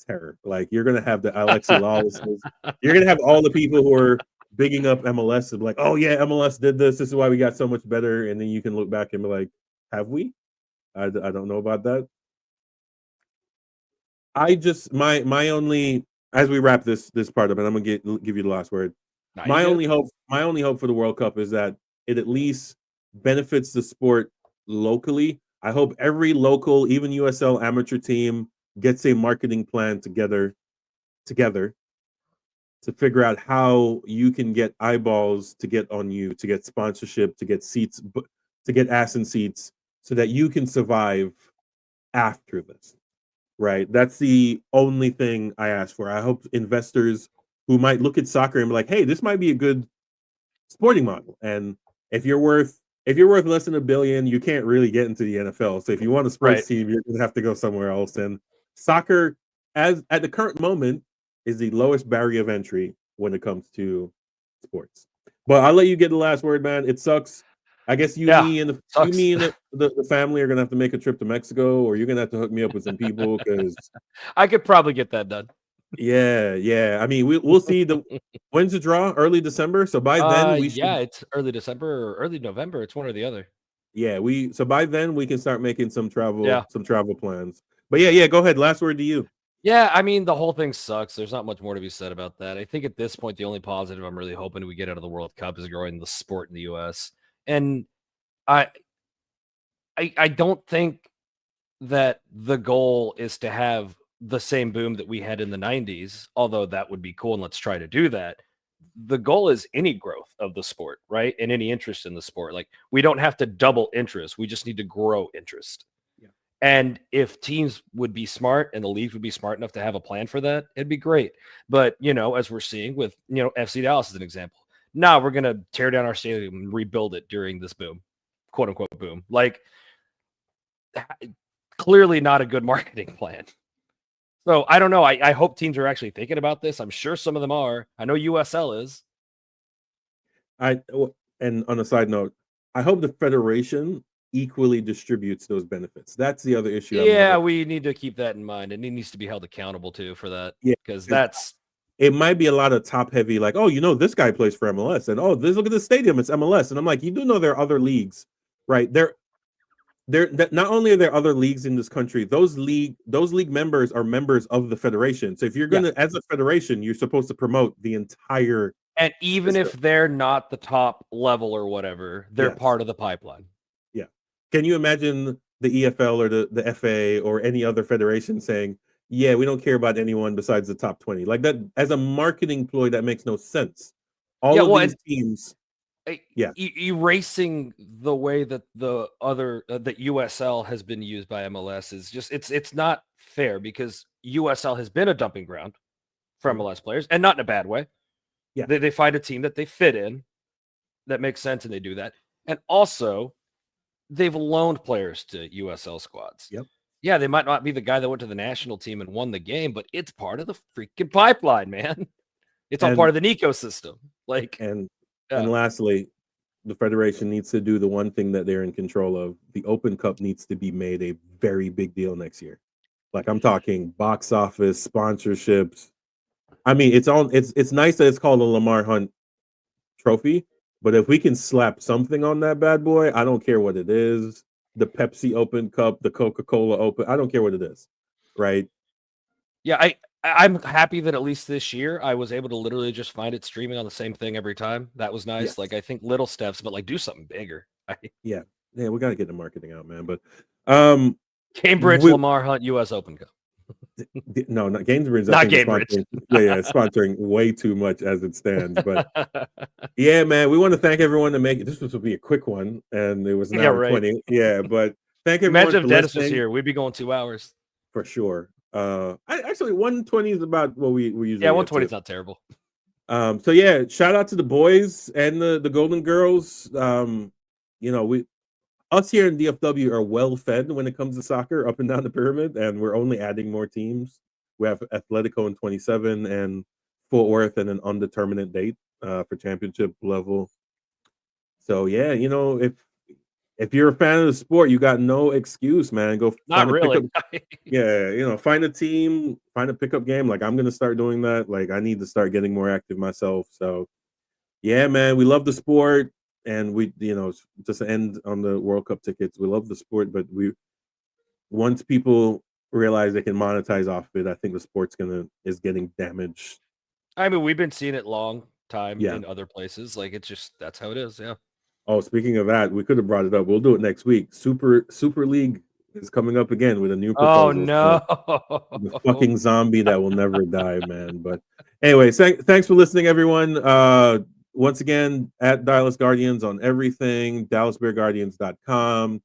terror. Like, you're going to have the Alexi Lawlessness. You're going to have all the people who are bigging up MLS and be like, oh yeah, MLS did this. This is why we got so much better. And then you can look back and be like, have we? I don't know about that. I just, my only, as we wrap this part up, and I'm going to give you the last word. My only hope for the World Cup is that it at least benefits the sport locally. I hope every local, even USL amateur team, gets a marketing plan together to figure out how you can get eyeballs to get on you, to get sponsorship, to get seats, to get ass in seats, so that you can survive after this. Right? That's the only thing I ask for. I hope investors who might look at soccer and be like, "Hey, this might be a good sporting model." And if you're worth less than $1 billion, you can't really get into the NFL. So if you want a sports team, you're gonna have to go somewhere else. And soccer, as at the current moment, is the lowest barrier of entry when it comes to sports. But I'll let you get the last word, man. It sucks. I guess me and the family are gonna have to make a trip to Mexico, or you're gonna have to hook me up with some people because I could probably get that done. Yeah. I mean, we'll see. When's the draw? Early December. So by then we should. Yeah, it's early December or early November. It's one or the other. Yeah, so by then we can start making some travel plans. But yeah. Go ahead. Last word to you. Yeah, I mean the whole thing sucks. There's not much more to be said about that. I think at this point the only positive I'm really hoping we get out of the World Cup is growing the sport in the US. And I don't think that the goal is to have the same boom that we had in the 90s, although that would be cool and let's try to do that. The goal is any growth of the sport, right? And any interest in the sport. Like we don't have to double interest. We just need to grow interest. Yeah. And if teams would be smart and the league would be smart enough to have a plan for that, it'd be great. But, as we're seeing with, FC Dallas as an example, now we're going to tear down our stadium and rebuild it during this boom, quote unquote boom. Like clearly not a good marketing plan. So I don't know. I hope teams are actually thinking about this. I'm sure some of them are. I know USL is. And on a side note, I hope the federation equally distributes those benefits. That's the other issue. Yeah, we need to keep that in mind, and it needs to be held accountable too for that. Yeah, because it might be a lot of top heavy, like, oh, this guy plays for MLS, and look at the stadium, it's MLS, and I'm like, you do know there are other leagues, right? Not only are there other leagues in this country, those league members are members of the federation. So if you're gonna, as a federation, you're supposed to promote the entire. And even if they're not the top level or whatever, they're part of the pipeline. Yeah. Can you imagine the EFL or the FA or any other federation saying, "Yeah, we don't care about anyone besides the top 20"? Like that, as a marketing ploy, that makes no sense. All of these teams. Erasing the way that the other that USL has been used by MLS is just it's not fair, because USL has been a dumping ground for MLS players, and not in a bad way. Yeah, they find a team that they fit in that makes sense, and they do that. And also they've loaned players to USL squads. Yep. Yeah, they might not be the guy that went to the national team and won the game, but it's part of the freaking pipeline, man. It's all part of the ecosystem. And lastly, the federation needs to do the one thing that they're in control of. The Open Cup needs to be made a very big deal next year. Like, I'm talking box office, sponsorships. I mean, it's nice that it's called a Lamar Hunt trophy, but if we can slap something on that bad boy, I don't care what it is. The Pepsi Open Cup, the Coca-Cola Open, I don't care what it is. Right? Yeah, I'm happy that at least this year I was able to literally just find it streaming on the same thing every time. That was nice. Yes. Like, I think little steps, but do something bigger. Yeah, we got to get the marketing out, man. But Cambridge Lamar Hunt US Open Cup. No, not Cambridge. Not Cambridge. Sponsoring way too much as it stands. But yeah, man, we want to thank everyone to make it. This will be a quick one, and it was an hour 20. Yeah, but thank everyone. Imagine if Dennis was here, we'd be going 2 hours for sure. Actually 120 is about what we usually. Yeah, 120 is not terrible. So yeah, shout out to the boys and the Golden Girls. Us here in DFW are well fed when it comes to soccer up and down the pyramid, and we're only adding more teams. We have Atletico in 27 and Fort Worth and an undeterminate date for championship level. So yeah, if you're a fan of the sport, you got no excuse, man. Go not really. Find a team, find a pickup game. Like, I'm gonna start doing that. Like, I need to start getting more active myself. So yeah, man, we love the sport. And we, just to end on the World Cup tickets, we love the sport, but once people realize they can monetize off it, I think the sport's is getting damaged. I mean, we've been seeing it long. time Yeah. in other places. Like it's just that's how it is. Yeah. Oh, speaking of that, we could have brought it up. We'll do it next week. Super League is coming up again with a new Oh proposal. no. The fucking zombie that will never die, man. But anyway, thanks for listening, everyone. Once again, at Dallas Guardians on everything, DallasBearGuardians.com.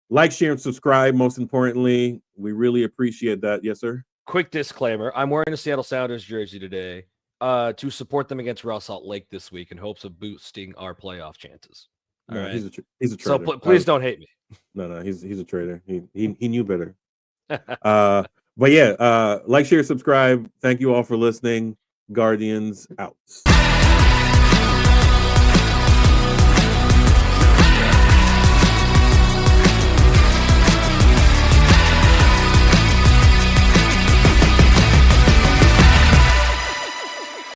Like, share, and subscribe. Most importantly, we really appreciate that. Yes, sir. Quick disclaimer: I'm wearing a Seattle Sounders jersey today to support them against Real Salt Lake this week in hopes of boosting our playoff chances. All No, right. he's a traitor. So please don't hate me. No, he's a traitor. He knew better. But yeah, like, share, subscribe. Thank you all for listening. Guardians out.